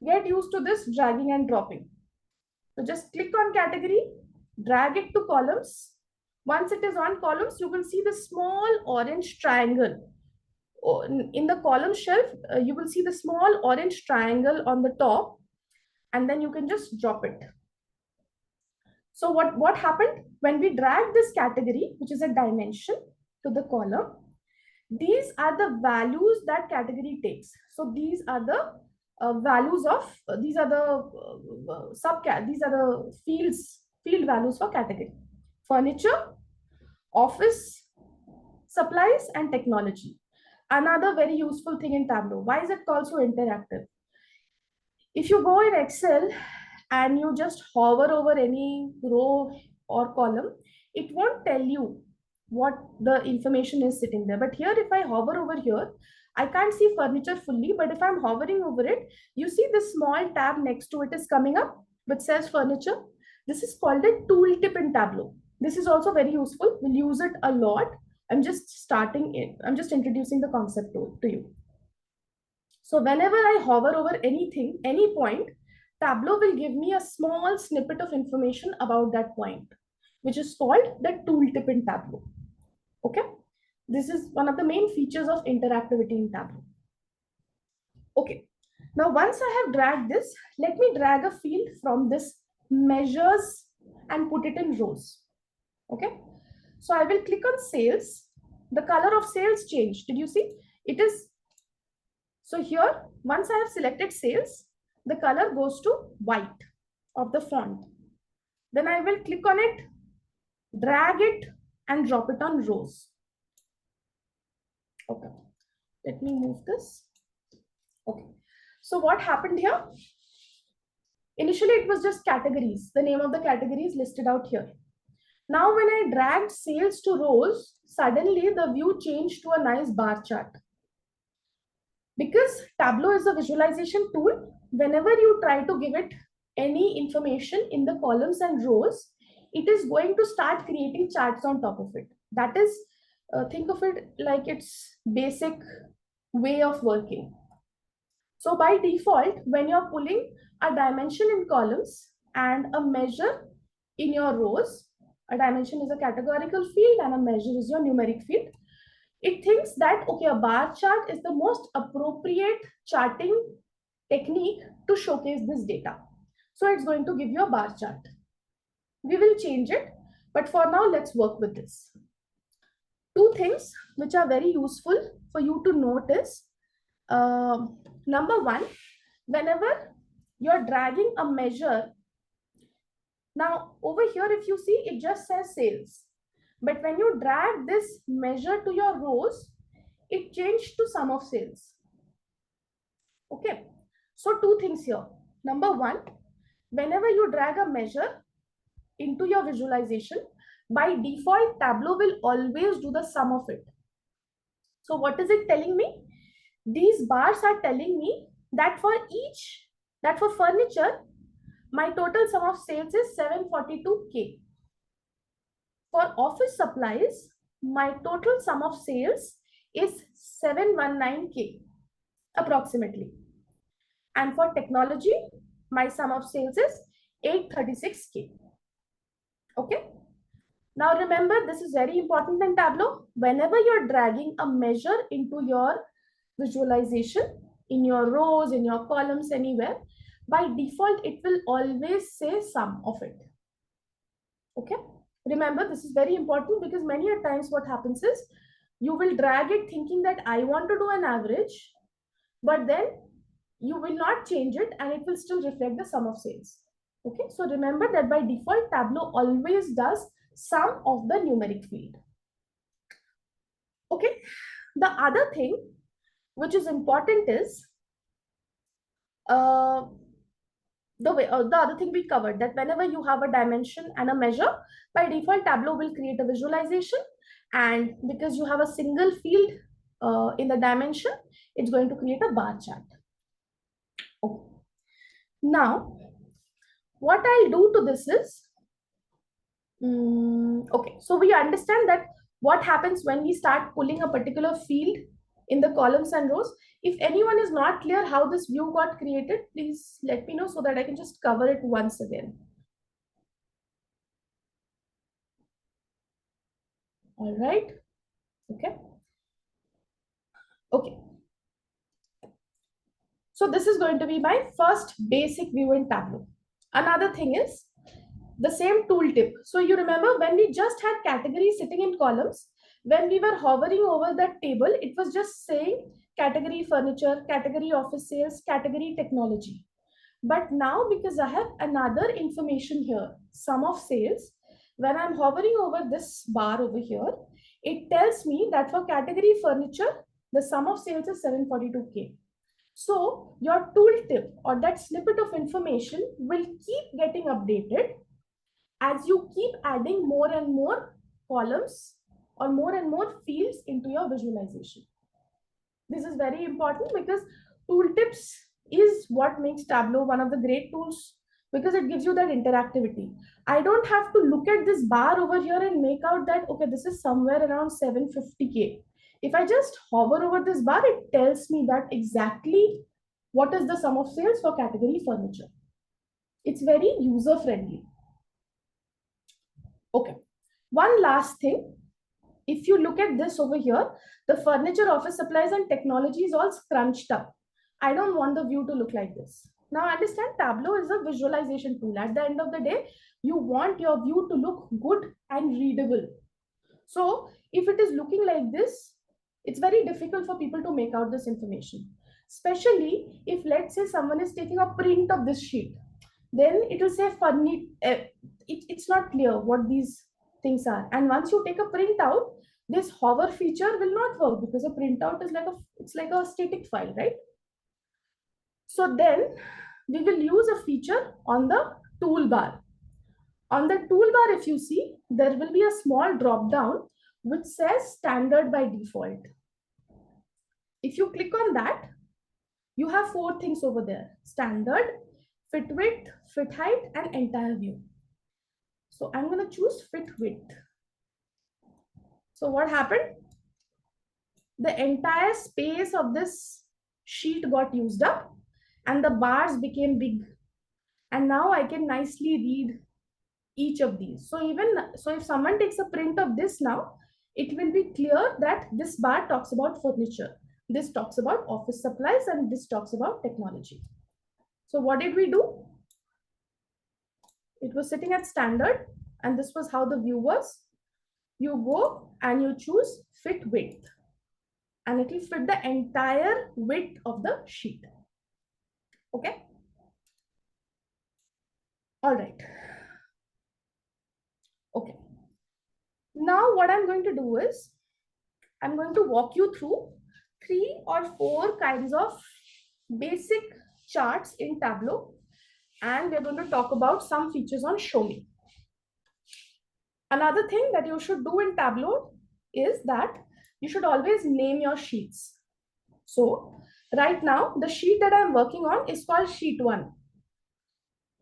get used to this dragging and dropping. So just click on category, drag it to columns. Once it is on columns, you will see the small orange triangle. In the column shelf, you will see the small orange triangle on the top, and then you can just drop it. So what happened when we drag this category, which is a dimension, to the column? These are the values that category takes. So these are the values of these are the these are the field values for category: furniture, office supplies, and technology. Another very useful thing in Tableau. Why is it called so interactive? If you go in Excel and you just hover over any row or column, it won't tell you what the information is sitting there. But here, if I hover over here, I can't see furniture fully, but if I'm hovering over it, you see the small tab next to it is coming up, which says furniture. This is called a tooltip in Tableau. This is also very useful. We'll use it a lot. I'm just starting it. I'm just introducing the concept to you. So whenever I hover over anything, any point, Tableau will give me a small snippet of information about that point, which is called the tooltip in Tableau. Okay. This is one of the main features of interactivity in Tableau. Okay. Now, once I have dragged this, let me drag a field from this measures and put it in rows. Okay. So I will click on sales. The color of sales changed. Did you see? It is. So here, once I have selected sales, the color goes to white of the font. Then I will click on it, drag it, and drop it on rows. Okay. Let me move this. Okay. So what happened here? Initially, it was just categories. The name of the category is listed out here. Now, when I dragged sales to rows, suddenly the view changed to a nice bar chart. Because Tableau is a visualization tool, whenever you try to give it any information in the columns and rows, it is going to start creating charts on top of it. That is, think of it like its basic way of working. So by default, when you're pulling a dimension in columns and a measure in your rows, a dimension is a categorical field and a measure is your numeric field. It thinks that, okay, a bar chart is the most appropriate charting technique to showcase this data. So it's going to give you a bar chart. We will change it, but for now, let's work with this. Two things which are very useful for you to notice. Number one, whenever you're dragging a measure, now over here, if you see, it just says sales. But when you drag this measure to your rows, it changed to sum of sales. Okay. So two things here. Number one, whenever you drag a measure into your visualization, by default, Tableau will always do the sum of it. So what is it telling me? These bars are telling me that for furniture, my total sum of sales is 742K. For office supplies, my total sum of sales is 719K approximately. And for technology, my sum of sales is 836K. Okay. Now remember, this is very important in Tableau. Whenever you're dragging a measure into your visualization, in your rows, in your columns, anywhere, by default, it will always say sum of it. Okay. Remember, this is very important because many a times what happens is you will drag it thinking that I want to do an average, but then you will not change it and it will still reflect the sum of sales. Okay, so remember that by default, Tableau always does sum of the numeric field. Okay, the other thing which is important is uh, the other thing we covered, that whenever you have a dimension and a measure, by default Tableau will create a visualization, and because you have a single field in the dimension, it's going to create a bar chart. Okay. Now what I'll do to this is, okay, so we understand that what happens when we start pulling a particular field in the columns and rows. If anyone is not clear how this view got created, please let me know so that I can just cover it once again. All right. Okay. Okay. So this is going to be my first basic view in Tableau. Another thing is the same tooltip. So you remember when we just had categories sitting in columns, when we were hovering over that table, it was just saying category furniture, category office sales, category technology. But now because I have another information here, sum of sales, when I'm hovering over this bar over here, it tells me that for category furniture, the sum of sales is 742K. So your tooltip or that snippet of information will keep getting updated as you keep adding more and more columns or more and more fields into your visualization. This is very important because tooltips is what makes Tableau one of the great tools, because it gives you that interactivity. I don't have to look at this bar over here and make out that, okay, this is somewhere around 750K. If I just hover over this bar, it tells me that exactly what is the sum of sales for category furniture. It's very user friendly. Okay. One last thing. If you look at this over here, the furniture, office supplies, and technology is all scrunched up. I don't want the view to look like this. Now understand, Tableau is a visualization tool. At the end of the day, you want your view to look good and readable. So if it is looking like this, it's very difficult for people to make out this information. Especially if, let's say, someone is taking a print of this sheet, then it will say funny. It's not clear what these things are. And once you take a print out, this hover feature will not work because a printout is like a static file, right? So then we will use a feature on the toolbar. On the toolbar, if you see, there will be a small drop down which says standard by default. If you click on that, you have four things over there: standard, fit width, fit height, and entire view. So I'm going to choose fit width. So what happened? The entire space of this sheet got used up and the bars became big. And now I can nicely read each of these. So if someone takes a print of this now, it will be clear that this bar talks about furniture, this talks about office supplies, and this talks about technology. So what did we do? It was sitting at standard, and this was how the view was. You go and you choose fit width, and it will fit the entire width of the sheet. Okay. All right. Okay. Now what I'm going to do is I'm going to walk you through 3 or 4 kinds of basic charts in Tableau, and we're going to talk about some features on Show Me. Another thing that you should do in Tableau is that you should always name your sheets. So right now, the sheet that I'm working on is called Sheet 1.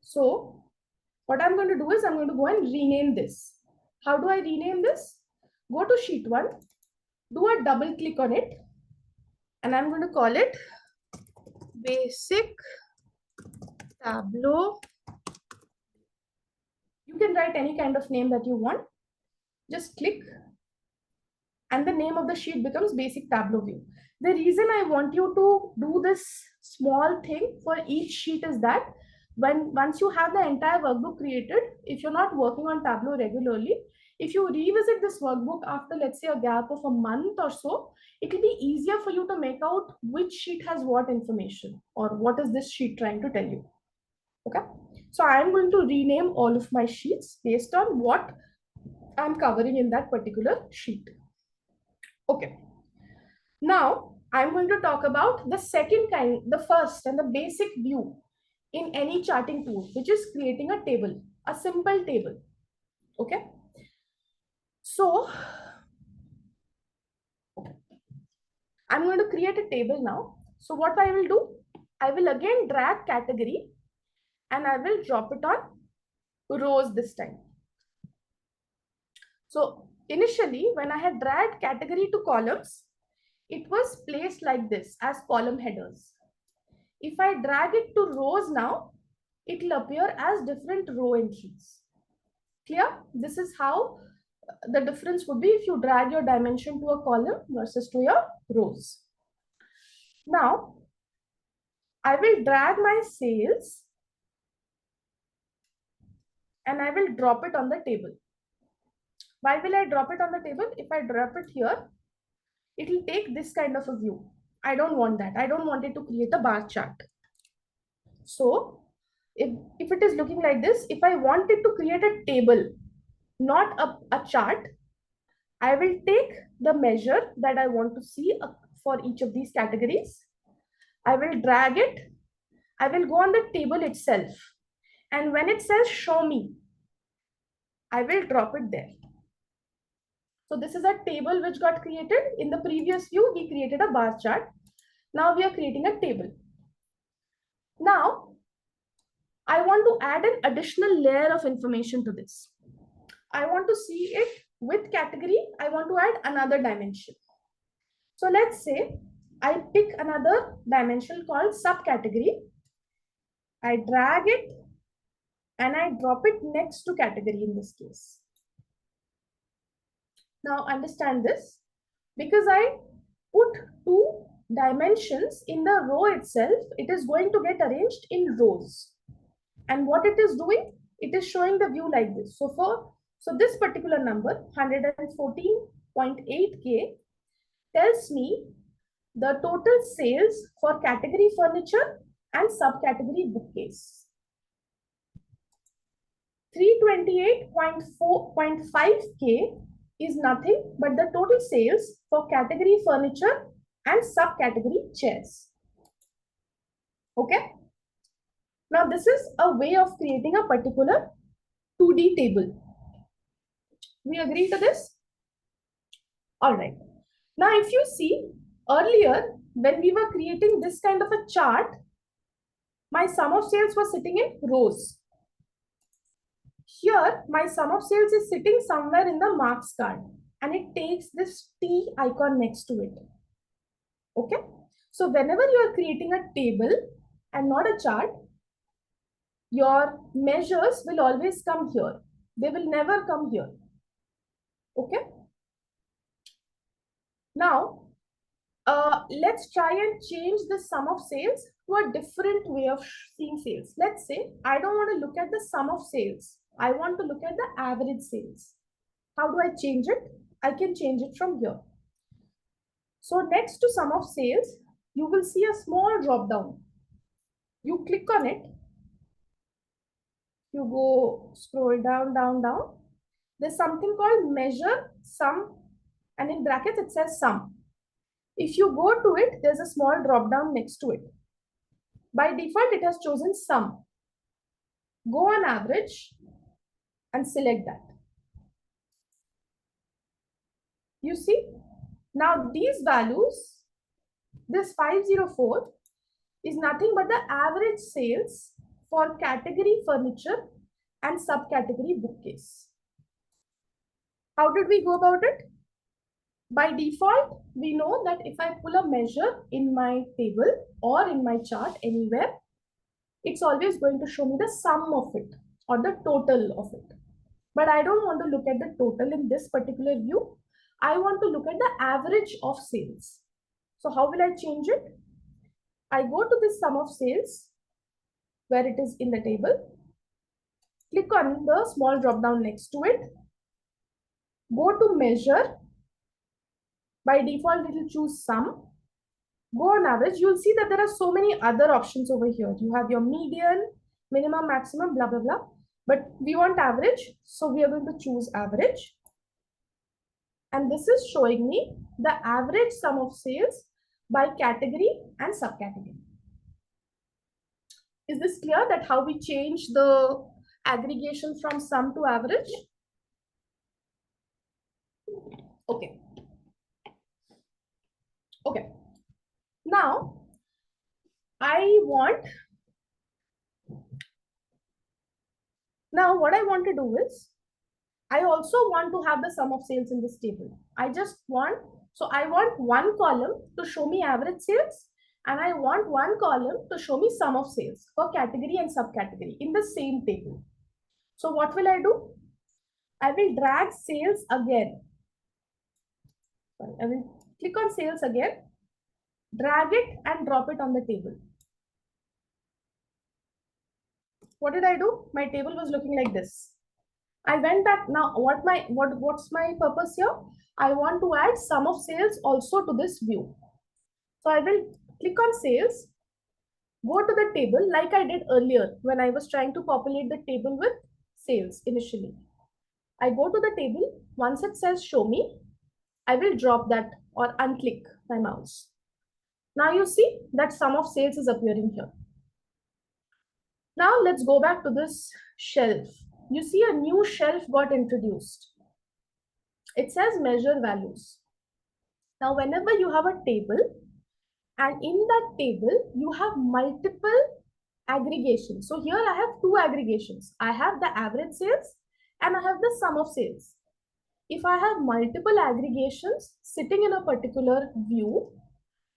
So what I'm going to do is I'm going to go and rename this. How do I rename this? Go to Sheet 1, do a double click on it, and I'm going to call it Basic Tableau. You can write any kind of name that you want. Just click, and the name of the sheet becomes Basic Tableau View. The reason I want you to do this small thing for each sheet is that once you have the entire workbook created, if you're not working on Tableau regularly, if you revisit this workbook after, let's say, a gap of a month or so, it will be easier for you to make out which sheet has what information or what is this sheet trying to tell you. Okay, so I'm going to rename all of my sheets based on what I'm covering in that particular sheet. Okay, now I'm going to talk about the second kind, the first and the basic view in any charting tool, which is creating a table, a simple table. Okay, so I'm going to create a table now. So what I will do, I will again drag category and I will drop it on rows this time. So initially, when I had dragged category to columns, it was placed like this as column headers. If I drag it to rows now, it will appear as different row entries. Clear? This is how the difference would be if you drag your dimension to a column versus to your rows. Now, I will drag my sales and I will drop it on the table. Why will I drop it on the table? If I drop it here, it will take this kind of a view. I don't want that. I don't want it to create a bar chart. So if it is looking like this, if I want it to create a table, not a chart, I will take the measure that I want to see for each of these categories. I will drag it. I will go on the table itself. And when it says show me, I will drop it there. So this is a table which got created. In the previous view, we created a bar chart. Now we are creating a table. Now, I want to add an additional layer of information to this. I want to see it with category. I want to add another dimension. So let's say I pick another dimension called subcategory. I drag it and I drop it next to category in this case. Now understand this, because I put two dimensions in the row itself, it is going to get arranged in rows. And what it is doing, it is showing the view like this. So this particular number, 114.8K, tells me the total sales for category furniture and subcategory bookcase. 328.5K is nothing but the total sales for category furniture and subcategory chairs. Okay. Now this is a way of creating a particular 2D table. We agree to this? All right. Now if you see earlier, when we were creating this kind of a chart, my sum of sales was sitting in rows. Here, my sum of sales is sitting somewhere in the marks card and it takes this T icon next to it. Okay. So whenever you are creating a table and not a chart, your measures will always come here. They will never come here. Okay. Now, let's try and change the sum of sales to a different way of seeing sales. Let's say I don't want to look at the sum of sales. I want to look at the average sales. How do I change it? I can change it from here. So next to sum of sales, you will see a small drop down. You click on it. You go scroll down, down, down. There's something called measure sum, and in brackets it says sum. If you go to it, there's a small drop down next to it. By default, it has chosen sum. Go on average and select that. You see, now these values, this 504 is nothing but the average sales for category furniture and subcategory bookcase. How did we go about it? By default, we know that if I pull a measure in my table or in my chart anywhere, it's always going to show me the sum of it or the total of it. But I don't want to look at the total in this particular view. I want to look at the average of sales. So how will I change it? I go to this sum of sales where it is in the table. Click on the small drop down next to it. Go to measure. By default, it will choose sum. Go on average. You'll see that there are so many other options over here. You have your median, minimum, maximum, blah, blah, blah. But we want average. So we are going to choose average. And this is showing me the average sum of sales by category and subcategory. Is this clear that how we change the aggregation from sum to average? Okay. Okay. Now, what I want to do is, I also want to have the sum of sales in this table. I want one column to show me average sales, and I want one column to show me sum of sales for category and subcategory in the same table. So what will I do? I will drag sales again. Sorry, I will click on sales again, drag it and drop it on the table. What did I do? My table was looking like this. I went back. Now, what's my purpose here? I want to add sum of sales also to this view. So I will click on sales, go to the table like I did earlier when I was trying to populate the table with sales initially. I go to the table. Once it says show me, I will drop that or unclick my mouse. Now you see that sum of sales is appearing here. Now let's go back to this shelf. You see a new shelf got introduced. It says measure values. Now whenever you have a table and in that table you have multiple aggregations. So here I have two aggregations. I have the average sales and I have the sum of sales. If I have multiple aggregations sitting in a particular view,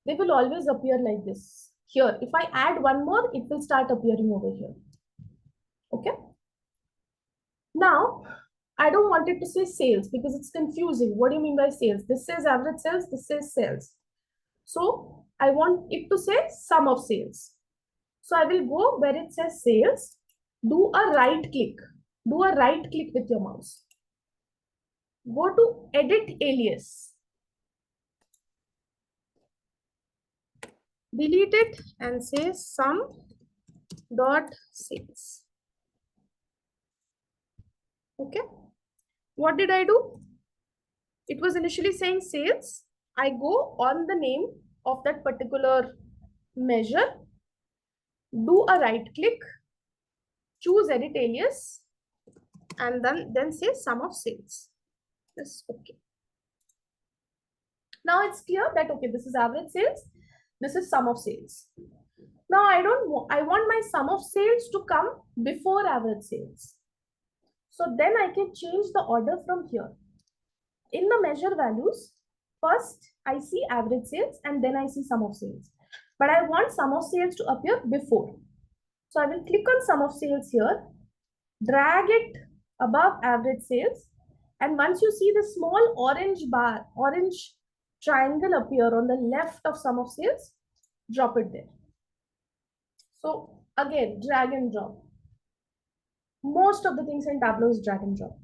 they will always appear like this. Here, if I add one more, it will start appearing over here. Okay. Now, I don't want it to say sales because it's confusing. What do you mean by sales? This says average sales, this says sales. So I want it to say sum of sales. So I will go where it says sales, do a right click. Do a right click with your mouse. Go to edit alias. Delete it and say sum dot sales. Okay. What did I do? It was initially saying sales. I go on the name of that particular measure, do a right click, choose edit alias, and then say sum of sales. Yes, okay. Now it's clear that okay, this is average sales, this is sum of sales. Now I want my sum of sales to come before average sales. So then I can change the order from here. In the measure values, first I see average sales and then I see sum of sales. But I want sum of sales to appear before. So I will click on sum of sales here, drag it above average sales. And once you see the small orange triangle appear on the left of sum of sales, drop it there. So again, drag and drop. Most of the things in Tableau is drag and drop.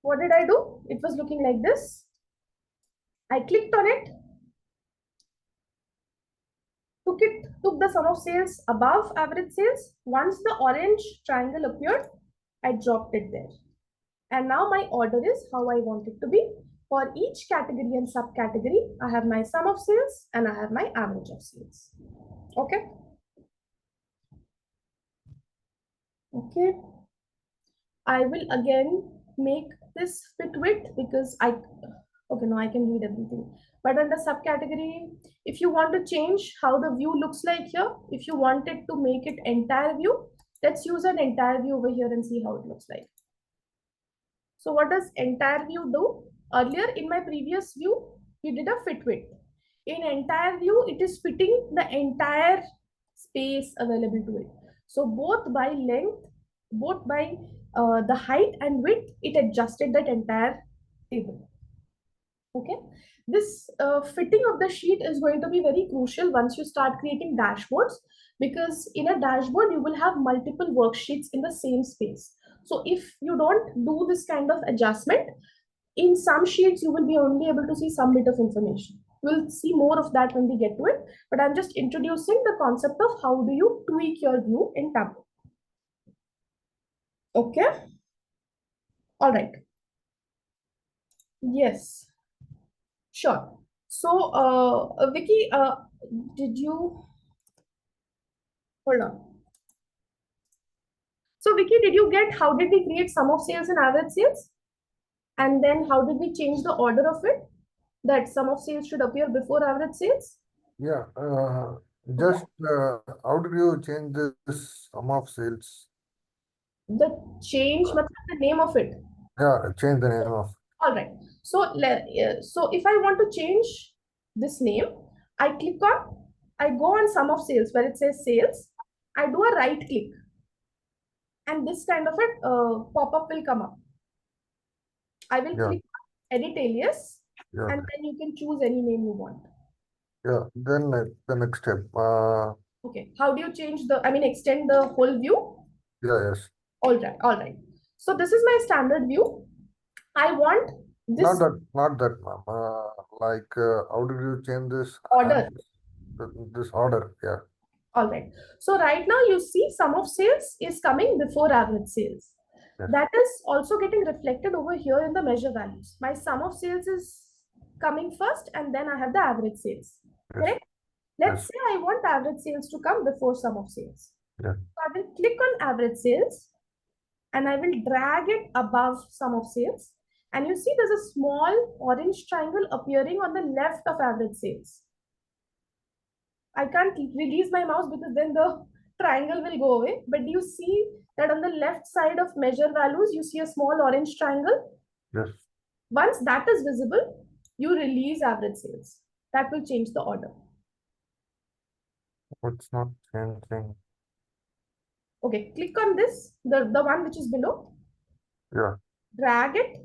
What did I do? It was looking like this. I clicked on it, took the sum of sales above average sales. Once the orange triangle appeared, I dropped it there. And now my order is how I want it to be. For each category and subcategory, I have my sum of sales and I have my average of sales. Okay. Okay. I will again make this fit width because okay, no, I can read everything. But under subcategory, if you want to change how the view looks like here, if you wanted to make it entire view, let's use an entire view over here and see how it looks like. So what does entire view do? Earlier in my previous view, we did a fit width. In entire view, it is fitting the entire space available to it. So both by length, both by the height and width, it adjusted that entire table. Okay, this fitting of the sheet is going to be very crucial once you start creating dashboards, because in a dashboard you will have multiple worksheets in the same space. So if you don't do this kind of adjustment, in some sheets you will be only able to see some bit of information. We'll see more of that when we get to it, but I'm just introducing the concept of how do you tweak your view in Tableau. Okay, all right. Yes, sure. So Vicky, did you hold on? So Vicky, did you get how did we create sum of sales and average sales? And then how did we change the order of it? That sum of sales should appear before average sales? Yeah, Okay. just how did you change this sum of sales? The change, matlab the name of it. Yeah, change the name of. All right. So, so if I want to change this name, I go on sum of sales where it says sales. I do a right click, and this kind of a pop-up will come up. I will Yeah, click edit alias, yeah, and then you can choose any name you want. yeah. Then the next step. Okay. How do you change extend the whole view? Yeah, yes. All right. All right. So this is my standard view. I want Not this that, not that, ma'am. Like, how did you change this order. this order? Yeah, All right. So right now you see sum of sales is coming before average sales. yes, That is also getting reflected over here in the measure values. My sum of sales is coming first and then I have the average sales. yes, Correct? Let's yes, say I want average sales to come before sum of sales. yeah, So I will click on average sales and I will drag it above sum of sales. And you see there's a small orange triangle appearing on the left of average sales. I can't release my mouse because then the triangle will go away. But do you see that on the left side of measure values, you see a small orange triangle? yes. Once that is visible, you release average sales. That will change the order. It's not changing. Okay, click on this, the one which is below, Yeah, drag it,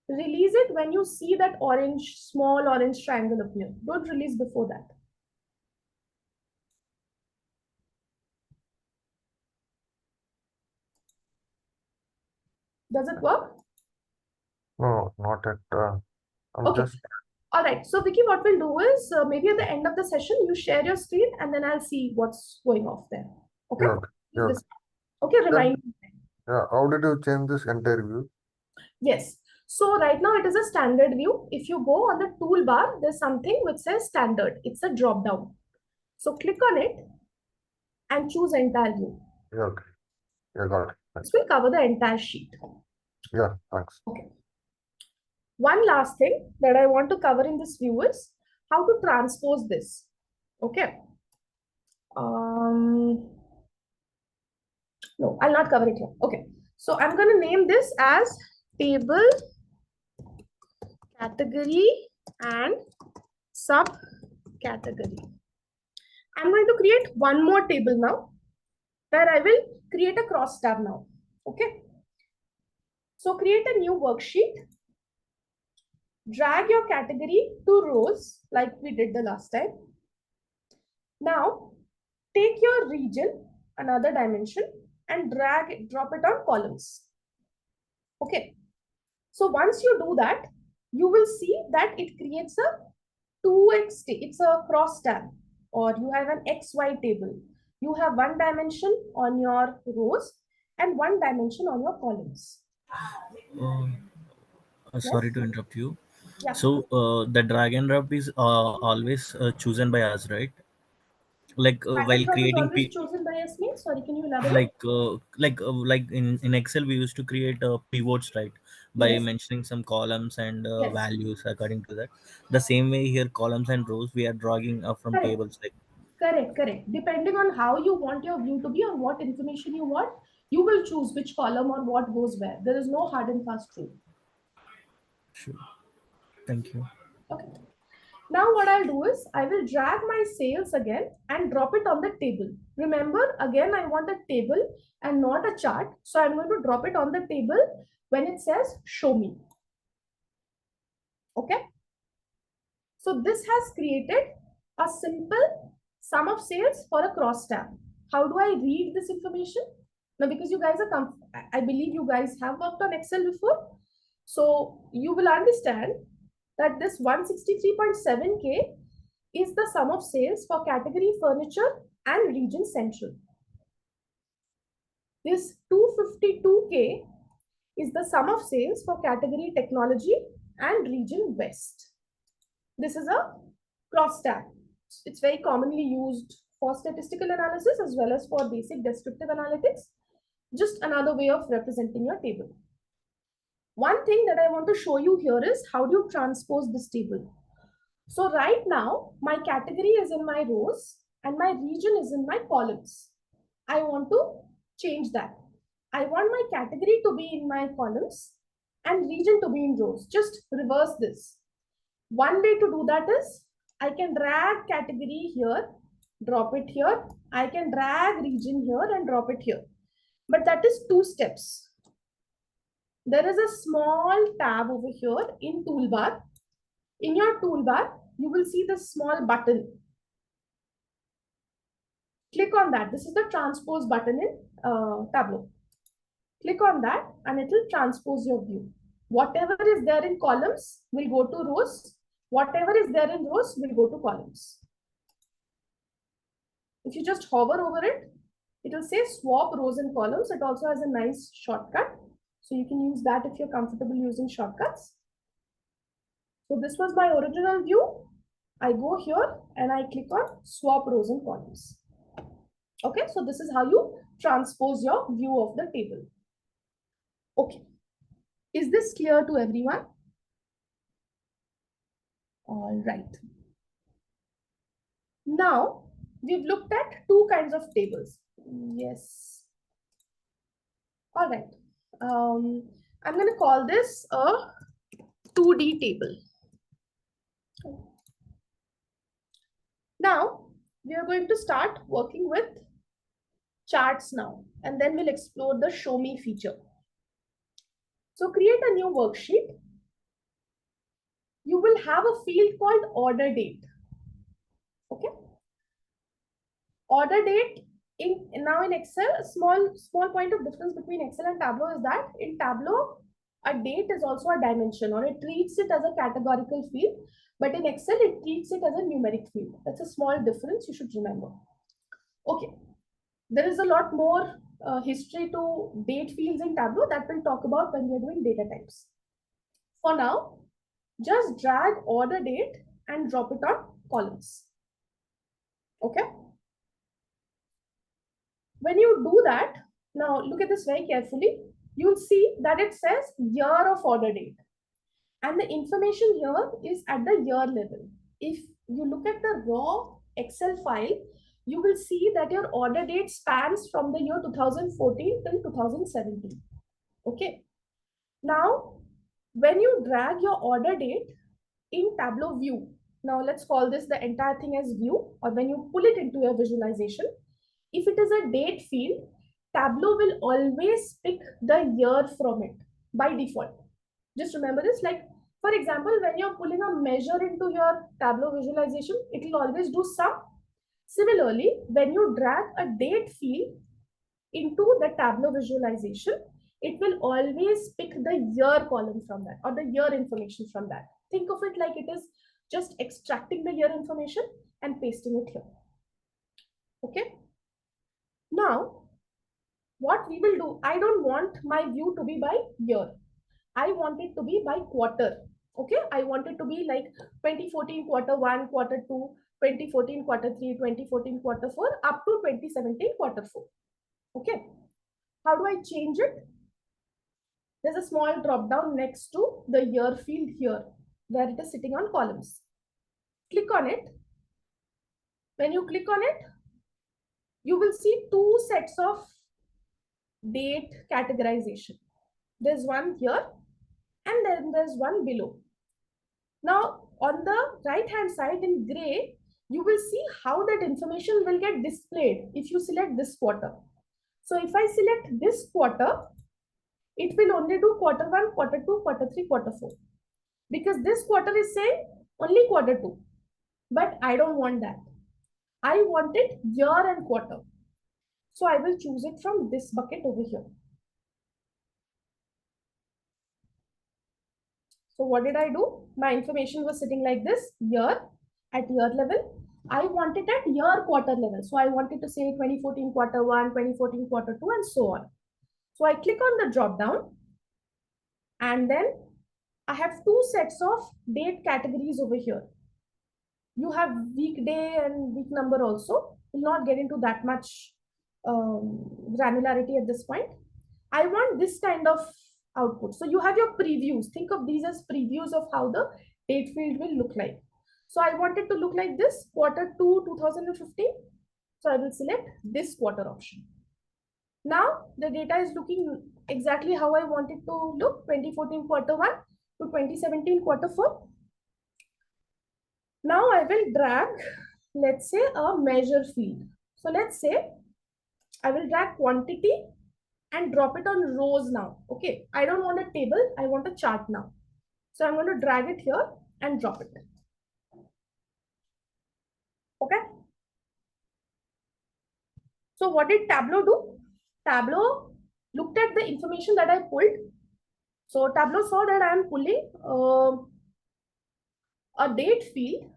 release it when you see that orange, small orange triangle appear. Don't release before that. Does it work? no, not at. I'm Okay. just. All right. So Vicky, what we'll do is maybe at the end of the session, you share your screen and then I'll see what's going off there. Okay. Yeah, okay, yeah, okay. This, okay. Then, Remind me. yeah. How did you change this entire view? Yes. So right now it is a standard view. If you go on the toolbar, there's something which says standard. It's a drop down. So click on it and choose entire view. Yeah, okay. Yeah, got it. This will cover the entire sheet. Yeah, thanks. Okay. One last thing that I want to cover in this view is how to transpose this. Okay. No, I'll not cover it here. Okay. So I'm going to name this as table category and subcategory. I'm going to create one more table now where I will create a cross tab now. Okay. So create a new worksheet. Drag your category to rows like we did the last time. Now take your region, another dimension, and drop it on columns. Okay. So once you do that, you will see that it creates a 2x, it's a cross tab, or you have an XY table. You have one dimension on your rows and one dimension on your columns. Sorry Yes? to interrupt you. Yeah. So the drag and drop is always chosen by us, right? like Pattern while drop is creating always chosen by us means. Sorry, can you elaborate? like in excel we used to create pivots, right, by Yes, mentioning some columns and yes, values according to that. The same way here, columns and rows we are drawing from correct, tables, like. correct, correct. Depending on how you want your view to be or what information you want, you will choose which column or what goes where. There is no hard and fast rule. Sure. Thank you. Okay. Now what I'll do is I will drag my sales again and drop it on the table. Remember, again, I want a table and not a chart. So I'm going to drop it on the table when it says show me. Okay. So this has created a simple sum of sales for a cross tab. How do I read this information? Now, because you guys are, I believe you guys have worked on Excel before. So you will understand that this 163.7K is the sum of sales for category furniture and region central. This 252K is the sum of sales for category technology and region west. This is a cross tab. It's very commonly used for statistical analysis as well as for basic descriptive analytics. Just another way of representing your table. One thing that I want to show you here is how do you transpose this table. So right now, my category is in my rows and my region is in my columns. I want to change that. I want my category to be in my columns and region to be in rows. Just reverse this. One way to do that is I can drag category here, drop it here. I can drag region here and drop it here. But that is two steps. There is a small tab over here in toolbar. In your toolbar, you will see the small button. Click on that. This is the transpose button in Tableau. Click on that and it will transpose your view. Whatever is there in columns will go to rows. Whatever is there in rows will go to columns. If you just hover over it, it will say swap rows and columns. It also has a nice shortcut. So you can use that if you're comfortable using shortcuts. So this was my original view. I go here and I click on swap rows and columns. Okay, so this is how you transpose your view of the table. Okay, is this clear to everyone? All right. Now, we've looked at two kinds of tables. Yes. All right. I'm going to call this a 2D table. Now, we are going to start working with charts now, and then we'll explore the show me feature. So create a new worksheet. You will have a field called order date. Okay. Order date now in Excel, a small point of difference between Excel and Tableau is that in Tableau, a date is also a dimension, or it treats it as a categorical field, but in Excel, it treats it as a numeric field. That's a small difference you should remember. Okay, there is a lot more history to date fields in Tableau that we'll talk about when we're doing data types. For now, just drag order date and drop it on columns. Okay. When you do that, now look at this very carefully, you'll see that it says year of order date. And the information here is at the year level. If you look at the raw Excel file, you will see that your order date spans from the year 2014 till 2017. Okay. Now, when you drag your order date in Tableau view, now let's call this the entire thing as view, or when you pull it into your visualization, if it is a date field, Tableau will always pick the year from it by default. Just remember this, like for example, when you're pulling a measure into your Tableau visualization, it will always do sum. Similarly, when you drag a date field into the Tableau visualization, it will always pick the year column from that or the year information from that. Think of it like it is just extracting the year information and pasting it here. Okay. Now, what we will do, I don't want my view to be by year. I want it to be by quarter. Okay, I want it to be like 2014 quarter 1, quarter 2, 2014 quarter 3, 2014 quarter 4, up to 2017 quarter 4. Okay. How do I change it? There's a small drop down next to the year field here, where it is sitting on columns. Click on it. When you click on it, you will see two sets of date categorization. There's one here and then there's one below. Now, on the right hand side in gray, you will see how that information will get displayed if you select this quarter. So if I select this quarter, it will only do quarter 1, quarter 2, quarter 3, quarter 4. Because this quarter is saying only quarter 2. But I don't want that. I want it year and quarter. So I will choose it from this bucket over here. So what did I do? My information was sitting like this, year at year level. I want it at year quarter level. So I wanted to say 2014 quarter 1, 2014 quarter 2, and so on. So I click on the drop down, and then I have two sets of date categories over here. You have weekday and week number also. Will not get into that much granularity at this point. I want this kind of output. So you have your previews. Think of these as previews of how the date field will look like. So I want it to look like this, quarter 2, 2015. So I will select this quarter option. Now the data is looking exactly how I want it to look, 2014 quarter 1 to 2017 quarter 4. Now I will drag, let's say, a measure field. So let's say I will drag quantity and drop it on rows now. Okay, I don't want a table, I want a chart now. So I'm going to drag it here and drop it. Okay. So what did Tableau do? Tableau looked at the information that I pulled. So Tableau saw that I am pulling a date field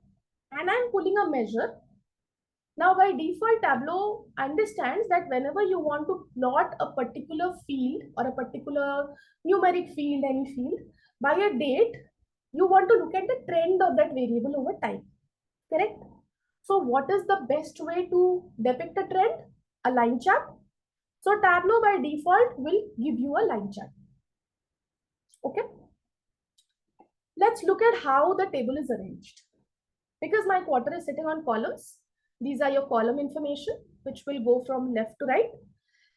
and I'm pulling a measure. Now by default, Tableau understands that whenever you want to plot a particular field or a particular numeric field, any field, by a date, you want to look at the trend of that variable over time, correct? So what is the best way to depict a trend? A line chart. So Tableau by default will give you a line chart. Okay. Let's look at how the table is arranged. Because my quarter is sitting on columns, these are your column information, which will go from left to right,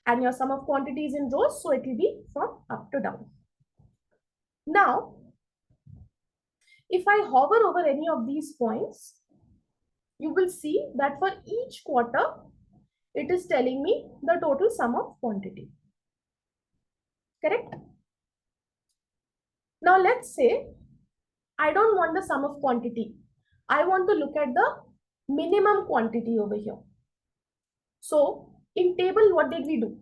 and your sum of quantities in rows, so it will be from up to down. Now, if I hover over any of these points, you will see that for each quarter, it is telling me the total sum of quantity. Correct? Now, let's say I don't want the sum of quantity. I want to look at the minimum quantity over here. So in table, what did we do?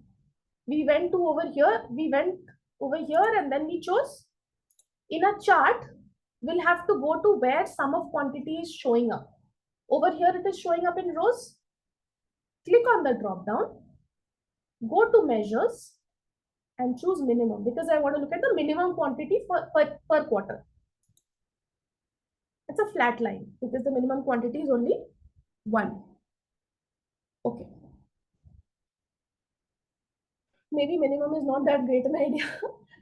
We went over here and then we chose. In a chart, we'll have to go to where sum of quantity is showing up. Over here, it is showing up in rows. Click on the drop down, go to measures and choose minimum because I want to look at the minimum quantity per quarter. It's a flat line because the minimum quantity is only 1. Okay. Maybe minimum is not that great an idea.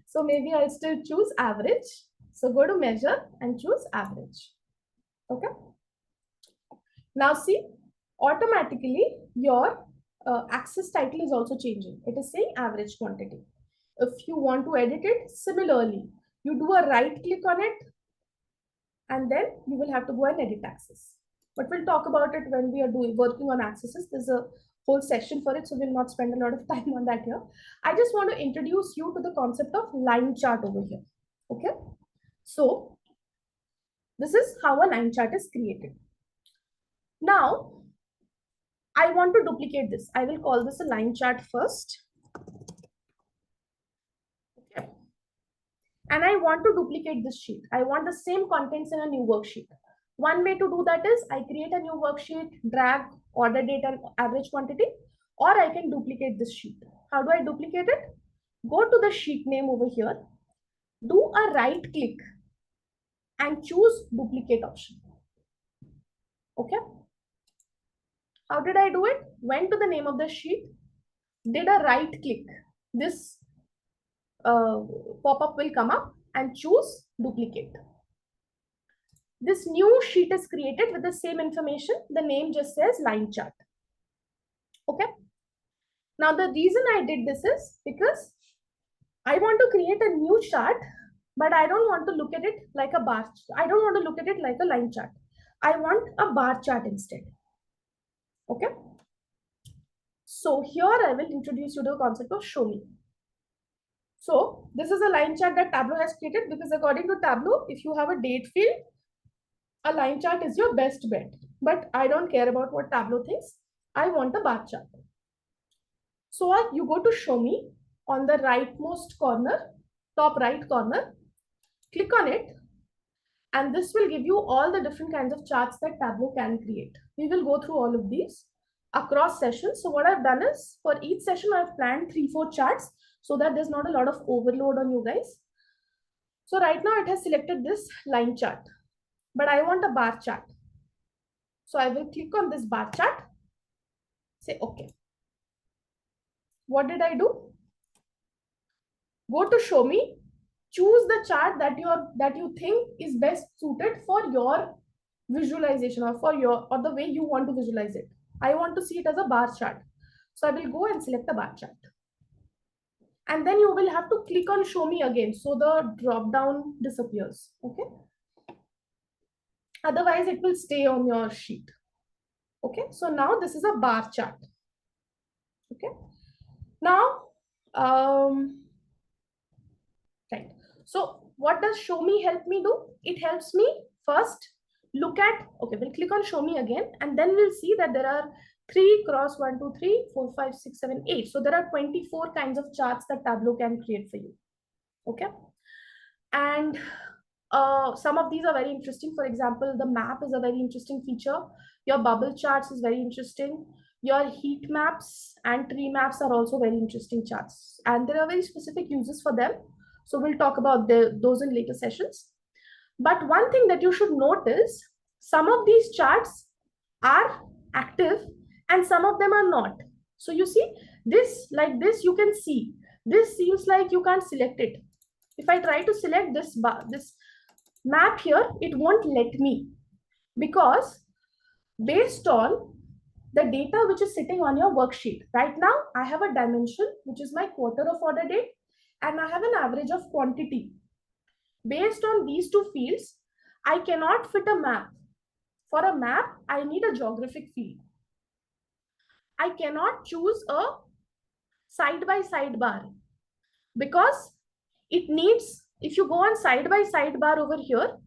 So maybe I'll still choose average. So go to measure and choose average. Okay. Now see, automatically your axis title is also changing. It is saying average quantity. If you want to edit it, similarly, you do a right click on it and then you will have to go and edit axis. But we'll talk about it when we are working on axes. There's a whole section for it, so we'll not spend a lot of time on that here. I just want to introduce you to the concept of line chart over here. Okay, so this is how a line chart is created. Now, I want to duplicate this. I will call this a line chart first. Okay. And I want to duplicate this sheet. I want the same contents in a new worksheet. One way to do that is I create a new worksheet, drag order date and average quantity, or I can duplicate this sheet. How do I duplicate it? Go to the sheet name over here, do a right click and choose duplicate option. Okay. How did I do it? Went to the name of the sheet, did a right click. This pop-up will come up and choose duplicate. This new sheet is created with the same information. The name just says line chart. Okay. Now the reason I did this is because I want to create a new chart, but I don't want to look at it like a bar. I don't want to look at it like a line chart. I want a bar chart instead. Okay. So here I will introduce you to the concept of show me. So this is a line chart that Tableau has created, because according to Tableau, if you have a date field, a line chart is your best bet. But I don't care about what Tableau thinks. I want a bar chart. So you go to show me on the rightmost corner, top right corner, click on it, and this will give you all the different kinds of charts that Tableau can create. We will go through all of these across sessions. So what I've done is, for each session, I've planned 3-4 charts so that there's not a lot of overload on you guys. So right now it has selected this line chart, but I want a bar chart. So I will click on this bar chart, say okay. What did I do? Go to show me, choose the chart that you think is best suited for your visualization, or or the way you want to visualize it. I want to see it as a bar chart. So I will go and select the bar chart. And then you will have to click on show me again, so the drop down disappears. Okay. Otherwise it will stay on your sheet. Okay. So now this is a bar chart. Okay. Now, right. So what does show me help me do? It helps me first look at, okay, we'll click on show me again, and then we'll see that there are 3 cross 1, 2, 3, 4, 5, 6, 7, 8. So there are 24 kinds of charts that Tableau can create for you. Okay. And some of these are very interesting. For example, the map is a very interesting feature. Your bubble charts is very interesting. Your heat maps and tree maps are also very interesting charts. And there are very specific uses for them. So we'll talk about those in later sessions. But one thing that you should note is, some of these charts are active and some of them are not. So you see this, like this, you can see this seems like you can't select it. If I try to select this map here, it won't let me, because based on the data which is sitting on your worksheet right now, I have a dimension which is my quarter of order date, and I have an average of quantity. Based on these two fields, I cannot fit a map. For a map, I need a geographic field. I cannot choose a side-by-side bar, because it needs, if you go on side-by-side bar over here,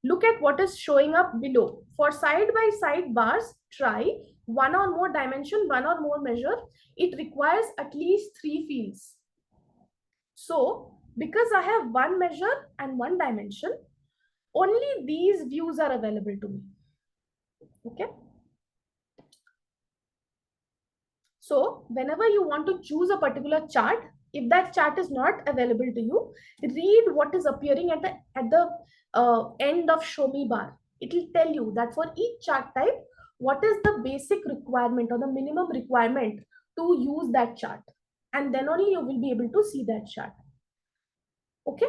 look at what is showing up below. For side-by-side bars, try 1 or more dimension, 1 or more measure. It requires at least 3 fields. So because I have 1 measure and 1 dimension, only these views are available to me. Okay. So whenever you want to choose a particular chart, if that chart is not available to you, read what is appearing at the end of show me bar. It will tell you that for each chart type, what is the basic requirement or the minimum requirement to use that chart. And then only you will be able to see that chart. Okay.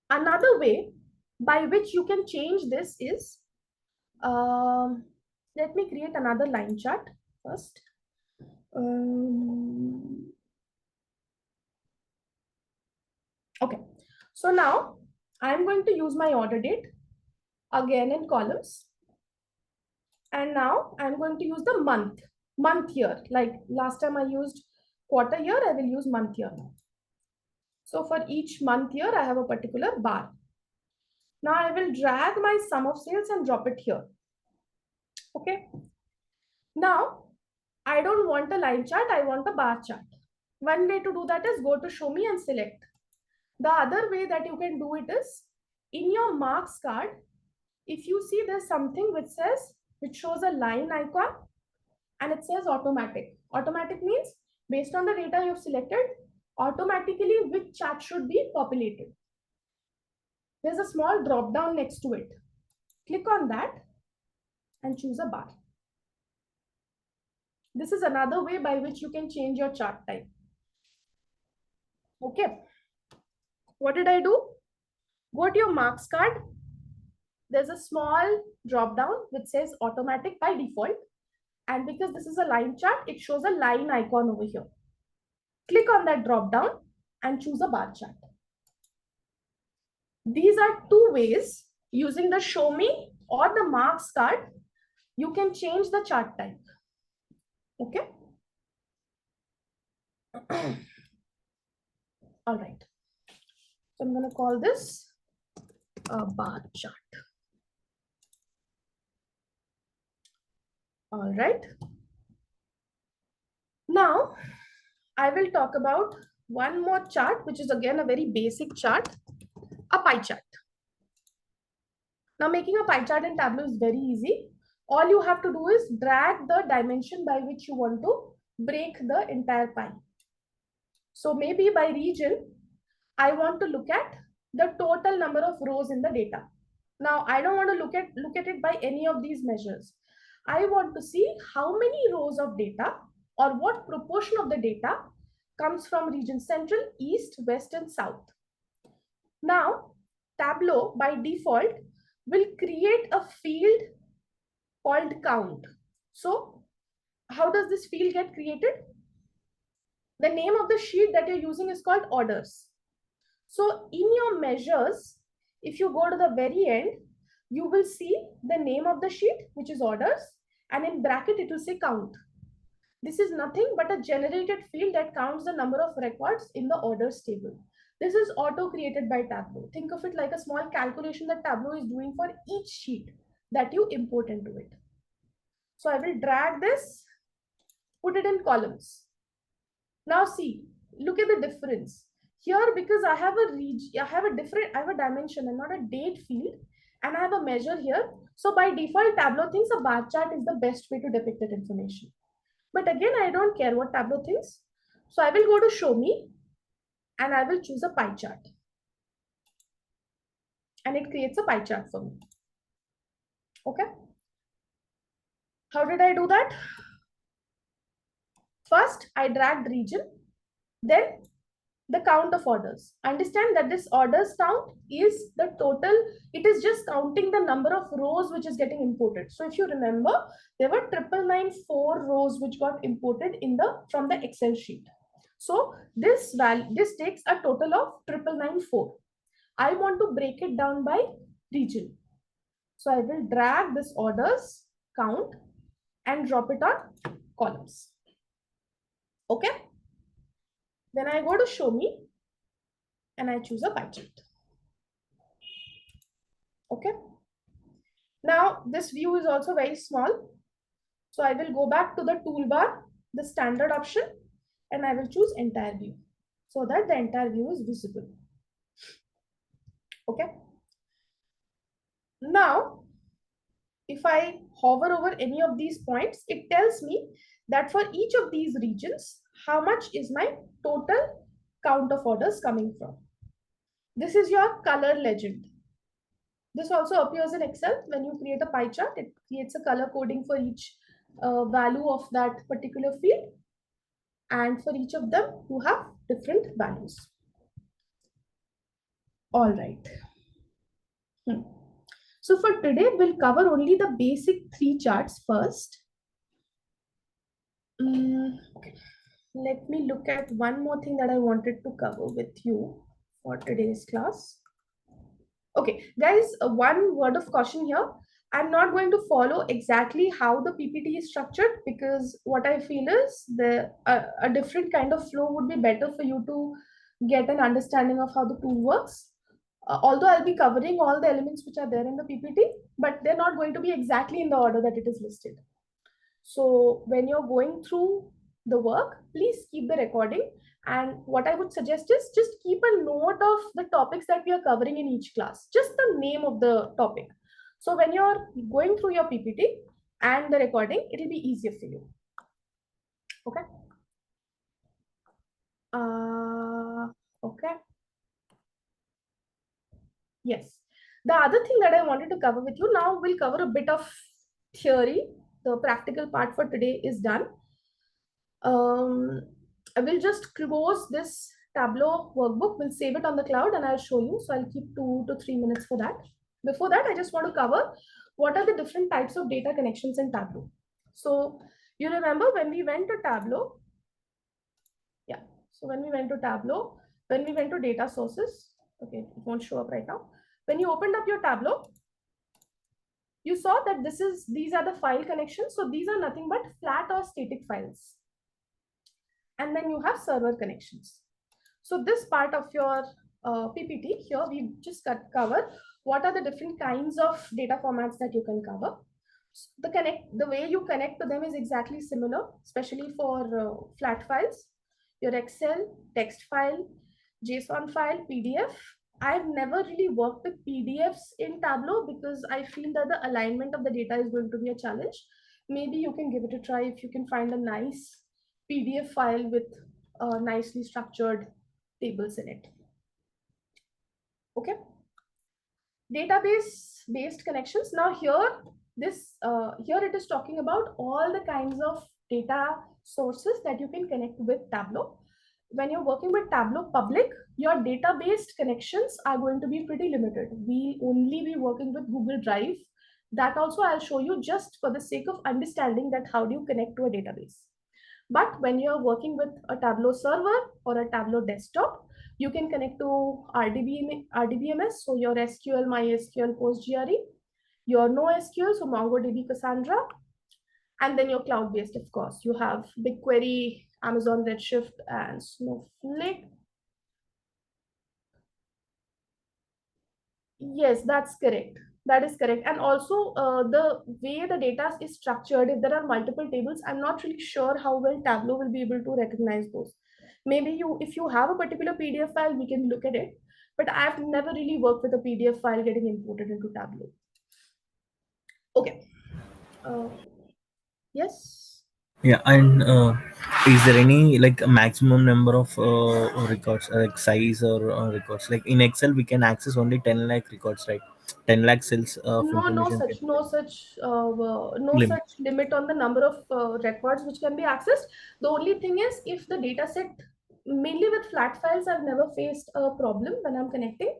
Another way by which you can change this is, let me create another line chart first. Okay, so now I'm going to use my order date again in columns. And now I'm going to use the month year. Like last time I used quarter year, I will use month year. So for each month year, I have a particular bar. Now I will drag my sum of sales and drop it here. Okay. Now I don't want a line chart, I want a bar chart. One way to do that is go to show me and select. The other way that you can do it is, in your marks card, if you see there's something which shows a line icon and it says automatic. Automatic means based on the data you've selected, automatically which chart should be populated. There's a small drop down next to it. Click on that and choose a bar. This is another way by which you can change your chart type. Okay. What did I do? Go to your marks card. There's a small drop down which says automatic by default. And because this is a line chart, it shows a line icon over here. Click on that drop down and choose a bar chart. These are two ways using the show me or the marks card. You can change the chart type. Okay. All right. So I'm going to call this a bar chart. All right. Now, I will talk about one more chart, which is again a very basic chart, a pie chart. Now, making a pie chart in Tableau is very easy. All you have to do is drag the dimension by which you want to break the entire pie. So maybe by region, I want to look at the total number of rows in the data. Now, I don't want to look at it by any of these measures. I want to see how many rows of data or what proportion of the data comes from region central, east, west, and south. Now, Tableau by default will create a field called count. So, how does this field get created? The name of the sheet that you're using is called orders. So, in your measures, if you go to the very end, you will see the name of the sheet, which is orders, and in bracket, it will say count. This is nothing but a generated field that counts the number of records in the orders table. This is auto-created by Tableau. Think of it like a small calculation that Tableau is doing for each sheet that you import into it. So I will drag this, put it in columns. Now see, look at the difference. Here, because I have a dimension and not a date field, and I have a measure here. So by default, Tableau thinks a bar chart is the best way to depict that information. But again, I don't care what Tableau thinks. So I will go to show me and I will choose a pie chart. And it creates a pie chart for me. Okay. How did I do that? First, I dragged region, then the count of orders. Understand that this orders count is the total. It is just counting the number of rows which is getting imported. So if you remember, there were 994 rows which got imported from the Excel sheet. So this takes a total of 994. I want to break it down by region. So I will drag this orders count and drop it on columns. Okay. Then I go to show me and I choose a pie chart. Okay. Now this view is also very small. So I will go back to the toolbar, the standard option, and I will choose entire view so that the entire view is visible. Okay. Now, if I hover over any of these points, it tells me that for each of these regions, how much is my total count of orders coming from. This is your color legend. This also appears in Excel. When you create a pie chart, it creates a color coding for each value of that particular field. And for each of them, you have different values. All right. So for today, we'll cover only the basic 3 charts first. Okay. Let me look at one more thing that I wanted to cover with you for today's class. Okay, guys, one word of caution here. I'm not going to follow exactly how the PPT is structured because what I feel is a different kind of flow would be better for you to get an understanding of how the tool works. Although I'll be covering all the elements which are there in the PPT, but they're not going to be exactly in the order that it is listed. So when you're going through the work, please keep the recording. And what I would suggest is just keep a note of the topics that we are covering in each class, just the name of the topic. So when you're going through your PPT and the recording, it'll be easier for you. Okay. Okay. Yes. The other thing that I wanted to cover with you now, we'll cover a bit of theory. The practical part for today is done. I will just close this Tableau workbook. We'll save it on the cloud and I'll show you. So I'll keep 2 to 3 minutes for that. Before that, I just want to cover what are the different types of data connections in Tableau. So you remember when we went to Tableau, yeah. So when we went to Tableau, when we went to data sources, okay, it won't show up right now. When you opened up your Tableau, you saw that these are the file connections. So these are nothing but flat or static files. And then you have server connections. So this part of your PPT here, we just cover what are the different kinds of data formats that you can cover. The way you connect to them is exactly similar, especially for flat files, your Excel, text file, JSON file, PDF. I've never really worked with PDFs in Tableau because I feel that the alignment of the data is going to be a challenge. Maybe you can give it a try if you can find a nice PDF file with nicely structured tables in it. Okay. Database based connections. Now here it is talking about all the kinds of data sources that you can connect with Tableau. When you're working with Tableau public, your database connections are going to be pretty limited. We'll only be working with Google Drive. That also I'll show you just for the sake of understanding that how do you connect to a database. But when you're working with a Tableau server or a Tableau desktop, you can connect to RDBMS, so your SQL, MySQL, PostgRE, your NoSQL, so MongoDB, Cassandra, and then your cloud-based, of course. You have BigQuery, Amazon Redshift, and Snowflake. Yes, that's correct. That is correct. And also the way the data is structured, if there are multiple tables, I'm not really sure how well Tableau will be able to recognize those. Maybe if you have a particular PDF file, we can look at it. But I've never really worked with a PDF file getting imported into Tableau. Okay. Yes. Yeah, and is there any like a maximum number of records, like size or records? Like in Excel, we can access only 10 lakh records, right? 10 lakh cells of No, no information such, can no such, no limit. such limit on the number of records which can be accessed. The only thing is, if the data set, mainly with flat files, I've never faced a problem when I'm connecting.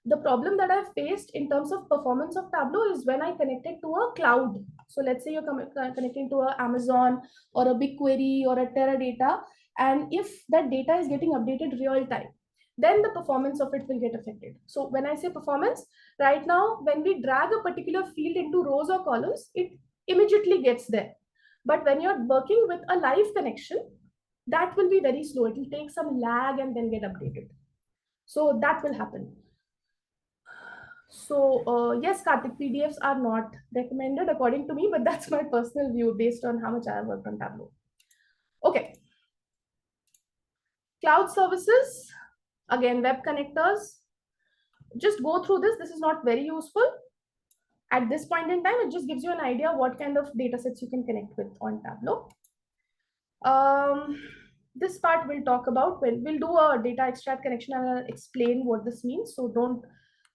The problem that I've faced in terms of performance of Tableau is when I connect it to a cloud. So let's say you're connecting to a Amazon or a BigQuery or a Teradata, and if that data is getting updated real time, then the performance of it will get affected. So when I say performance, right now, when we drag a particular field into rows or columns, it immediately gets there. But when you're working with a live connection, that will be very slow. It will take some lag and then get updated. So that will happen. So yes, Karthik, PDFs are not recommended according to me, but that's my personal view based on how much I have worked on Tableau. Okay. Cloud services, again, web connectors. Just go through this. This is not very useful. At this point in time, it just gives you an idea what kind of data sets you can connect with on Tableau. This part we'll talk about when we'll do a data extract connection and I'll explain what this means. So don't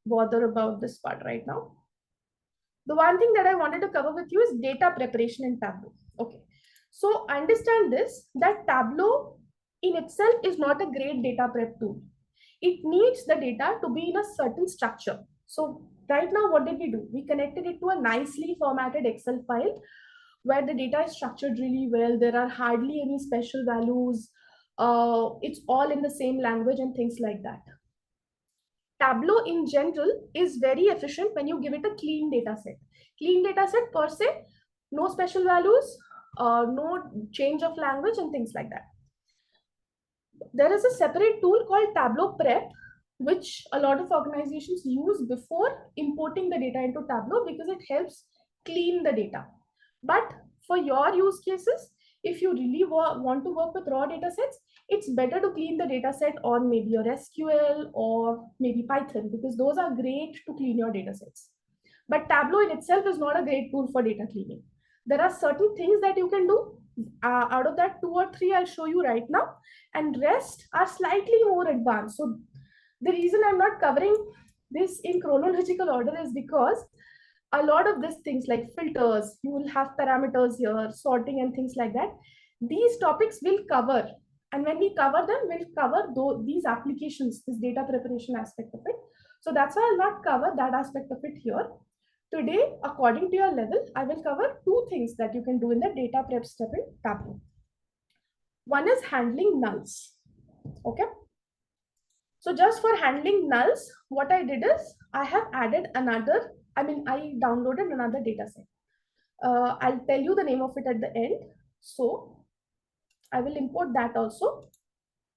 bother about this part right now. The one thing that I wanted to cover with you is data preparation in Tableau. Okay. So understand this, that Tableau in itself is not a great data prep tool. It needs the data to be in a certain structure. So right now, what did we do? We connected it to a nicely formatted Excel file where the data is structured really well. There are hardly any special values. It's all in the same language and things like that. Tableau in general is very efficient when you give it a clean data set. Clean data set per se, no special values, no change of language and things like that. There is a separate tool called Tableau Prep, which a lot of organizations use before importing the data into Tableau because it helps clean the data. But for your use cases, if you really want to work with raw data sets, it's better to clean the data set on maybe your SQL or maybe Python because those are great to clean your data sets. But Tableau in itself is not a great tool for data cleaning. There are certain things that you can do. Out of that, 2 or 3 I'll show you right now, and rest are slightly more advanced. So the reason I'm not covering this in chronological order is because a lot of these things like filters, you will have parameters here, sorting and things like that. These topics will cover, and when we cover them, we'll cover these applications, this data preparation aspect of it. So that's why I'll not cover that aspect of it here. Today, according to your level, I will cover two things that you can do in the data prep step in Tableau. One is handling nulls. Okay. So just for handling nulls, what I did is I have added another, I downloaded another data set. I'll tell you the name of it at the end. So I will import that also.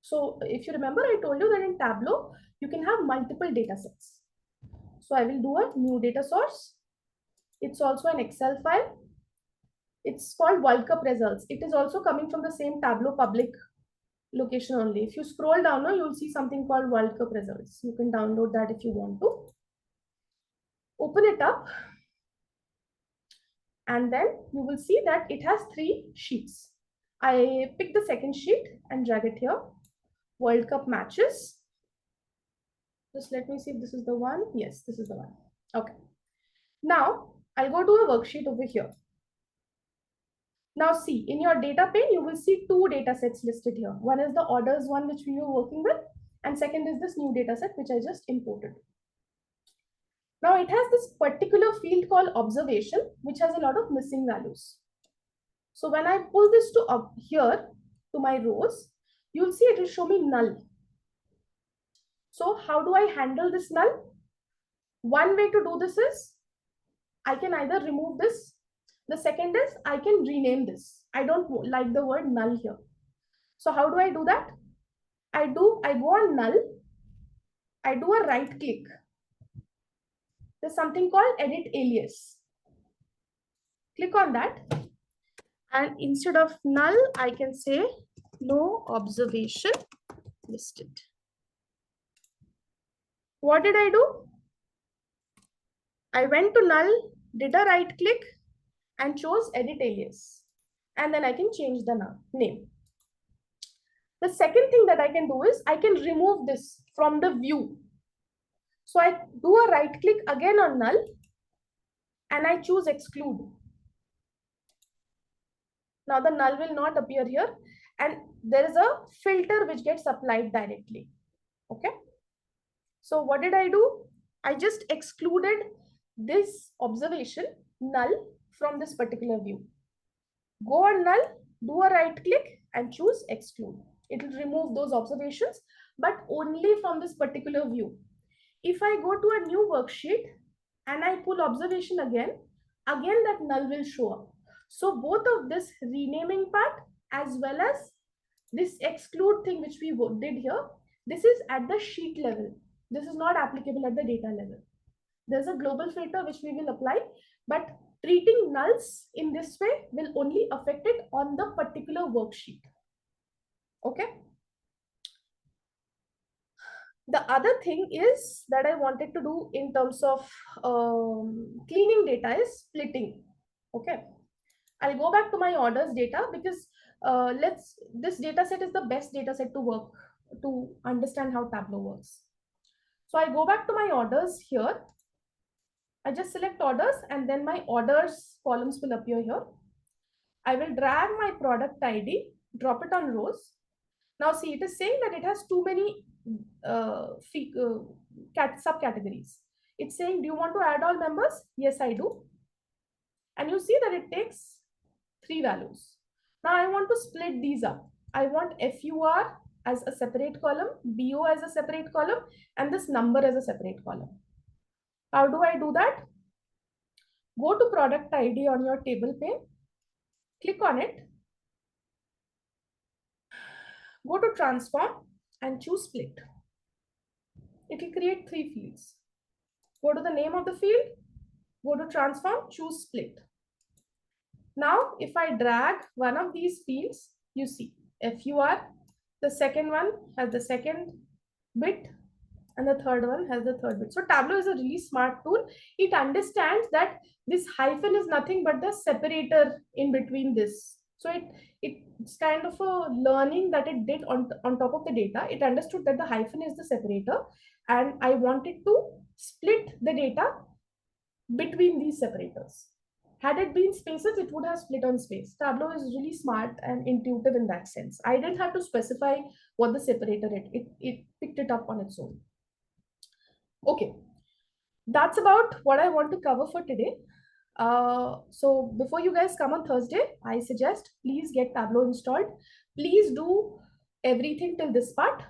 So if you remember, I told you that in Tableau, you can have multiple data sets. So I will do a new data source. It's also an Excel file. It's called World Cup results. It is also coming from the same Tableau public location only. If you scroll down, you'll see something called World Cup results. You can download that if you want to. Open it up. And then you will see that it has 3 sheets. I pick the second sheet and drag it here. World Cup matches. Just let me see if this is the one. Yes, this is the one. Okay. Now, I'll go to a worksheet over here. Now see, in your data pane, you will see 2 data sets listed here. One is the orders one, which we were working with, and second is this new data set, which I just imported. Now it has this particular field called observation, which has a lot of missing values. So when I pull this to up here to my rows, you'll see it will show me null. So how do I handle this null? One way to do this is I can either remove this. The second is I can rename this. I don't like the word null here. So how do I do that? I go on null. I do a right click. There's something called edit alias. Click on that. And instead of null, I can say no observation listed. What did I do? I went to null, did a right click and chose edit alias. And then I can change the name. The second thing that I can do is I can remove this from the view. So I do a right click again on null and I choose exclude. Now the null will not appear here and there is a filter which gets applied directly. Okay. So what did I do? I just excluded this observation null from this particular view. Go on null, do a right click and choose exclude. It will remove those observations, but only from this particular view. If I go to a new worksheet and I pull observation again that null will show up. So both of this renaming part as well as this exclude thing which we did here, this is at the sheet level. This is not applicable at the data level. There's a global filter which we will apply, but treating nulls in this way will only affect it on the particular worksheet. Okay. The other thing is that I wanted to do in terms of cleaning data is splitting. Okay. I'll go back to my orders data because this data set is the best data set to understand how Tableau works. So I go back to my orders here. I just select orders and then my orders columns will appear here. I will drag my product ID, drop it on rows. Now see, it is saying that it has too many subcategories. It's saying, do you want to add all members? Yes, I do. And you see that it takes 3 values. Now I want to split these up. I want FUR as a separate column, BO as a separate column, and this number as a separate column. How do I do that? Go to product ID on your table pane, click on it, go to transform and choose split. It will create 3 fields. Go to the name of the field, go to transform, choose split. Now, if I drag one of these fields, you see FUR, the second one has the second bit and the third one has the third bit. So Tableau is a really smart tool. It understands that this hyphen is nothing but the separator in between this. So it's kind of a learning that it did on top of the data. It understood that the hyphen is the separator and I wanted to split the data between these separators. Had it been spaces, it would have split on space. Tableau is really smart and intuitive in that sense. I didn't have to specify what the separator is. It picked it up on its own. Okay, that's about what I want to cover for today. So before you guys come on Thursday, I suggest please get Tableau installed. Please do everything till this part.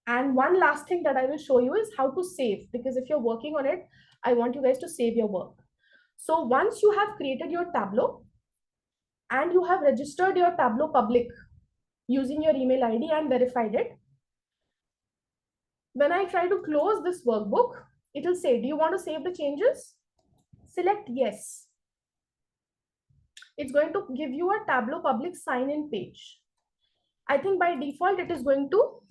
And one last thing that I will show you is how to save, because if you're working on it, I want you guys to save your work. So once you have created your Tableau and you have registered your Tableau public using your email ID and verified it, when I try to close this workbook, it will say, do you want to save the changes? Select yes. It's going to give you a Tableau public sign-in page. I think by default, it is going to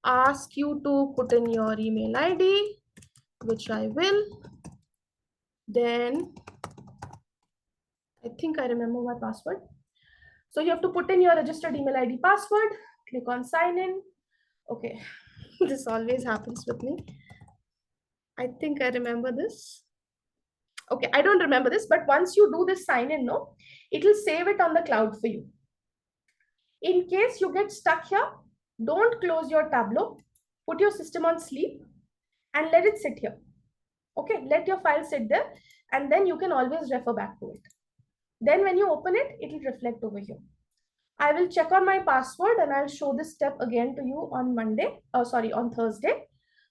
ask you to put in your email ID, which I will. Then I think I remember my password. So you have to put in your registered email ID password, click on sign in. Okay, this always happens with me. I think I remember this. Okay, I don't remember this, but once you do this sign in, no, it will save it on the cloud for you. In case you get stuck here, don't close your Tableau, put your system on sleep and let it sit here. Okay, let your file sit there and then you can always refer back to it. Then when you open it, it will reflect over here. I will check on my password and I'll show this step again to you on on Thursday.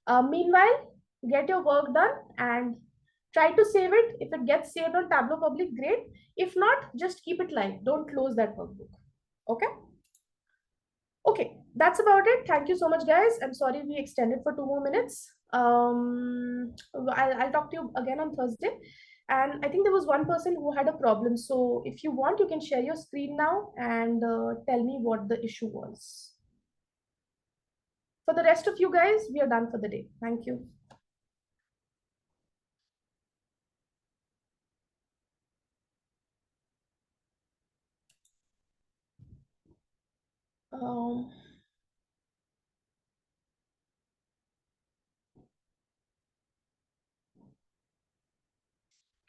Meanwhile, get your work done and try to save it. If it gets saved on Tableau Public, great. If not, just keep it live. Don't close that workbook. Okay? Okay, that's about it. Thank you so much, guys. I'm sorry we extended for 2 more minutes. I'll talk to you again on Thursday. And I think there was one person who had a problem. So if you want, you can share your screen now and tell me what the issue was. For the rest of you guys, we are done for the day. Thank you. Um,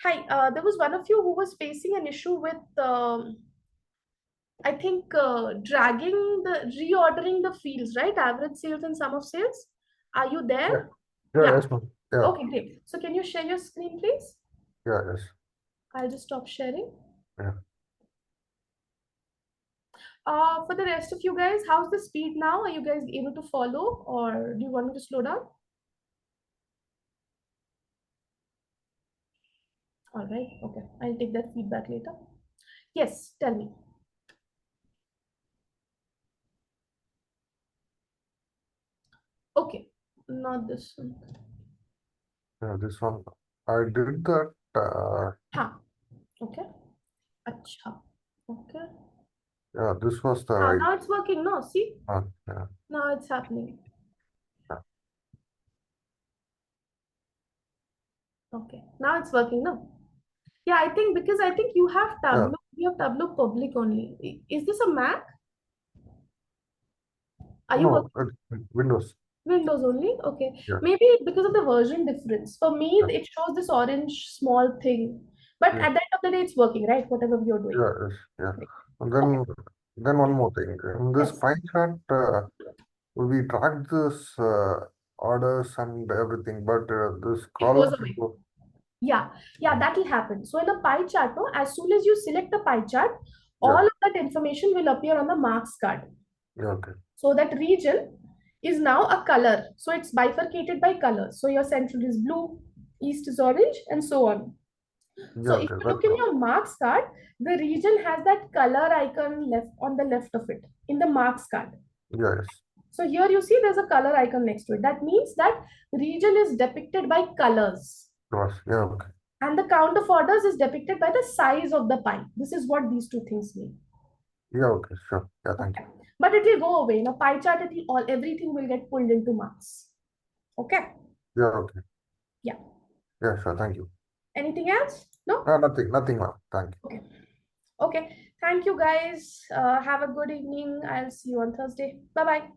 Hi, there was one of you who was facing an issue with, I think, reordering the fields, right? Average sales and sum of sales. Are you Yeah. there? Yeah, Yeah. yes, ma'am. Yeah. Okay, great. So can you share your screen, please? Yeah, yes. I'll just stop sharing. Yeah. For the rest of you guys, how's the speed now? Are you guys able to follow or do you want me to slow down? All right, okay. I'll take that feedback later. Yes, tell me. Okay, not this one. Yeah, this one. I did that. Ha, okay. Acha, okay. Yeah, this was the Ah, right. now it's working, no? See? Yeah. Now it's happening. Yeah. Okay, now it's working, no? Yeah, I think because I think you have Yeah. Tableau, you have Tableau public only. Is this a Mac? Are you No, working Windows. Windows only? Okay. Yeah. Maybe because of the version difference. For me, Yeah. it shows this orange small thing. But Yeah. at the end of the day, it's working, right? Whatever you're doing. Yeah, yes. Yeah. Right. And Okay. then one more thing. In this Yes. pie chart, we tracked this orders and everything, but this It goes column away. will go. Yeah. Yeah, that will happen. So in a pie chart, no, as soon as you select the pie chart, all Yeah. of that information will appear on the marks card. Yeah. Okay. So that region is now a color. So it's bifurcated by color. So your central is blue, east is orange, and so on. Yeah. So if Okay. you That's look in all. your marks card, the region has that color icon left on the left of it in the marks card. Yeah. Yes. So here you see there's a color icon next to it. That means that region is depicted by colors. Was. Yeah. Okay. And the count of orders is depicted by the size of the pie. This is what these two things mean. Yeah. Okay. Sure. Yeah. Thank you. Okay. But it will go away. In a pie chart, it will everything will get pulled into marks. Okay. Yeah. Okay. Yeah. Yeah. Sure. Thank you. Anything else? No? Nothing. Nothing, ma'am. Thank you. Okay. Okay. Thank you guys. Have a good evening. I'll see you on Thursday. Bye bye.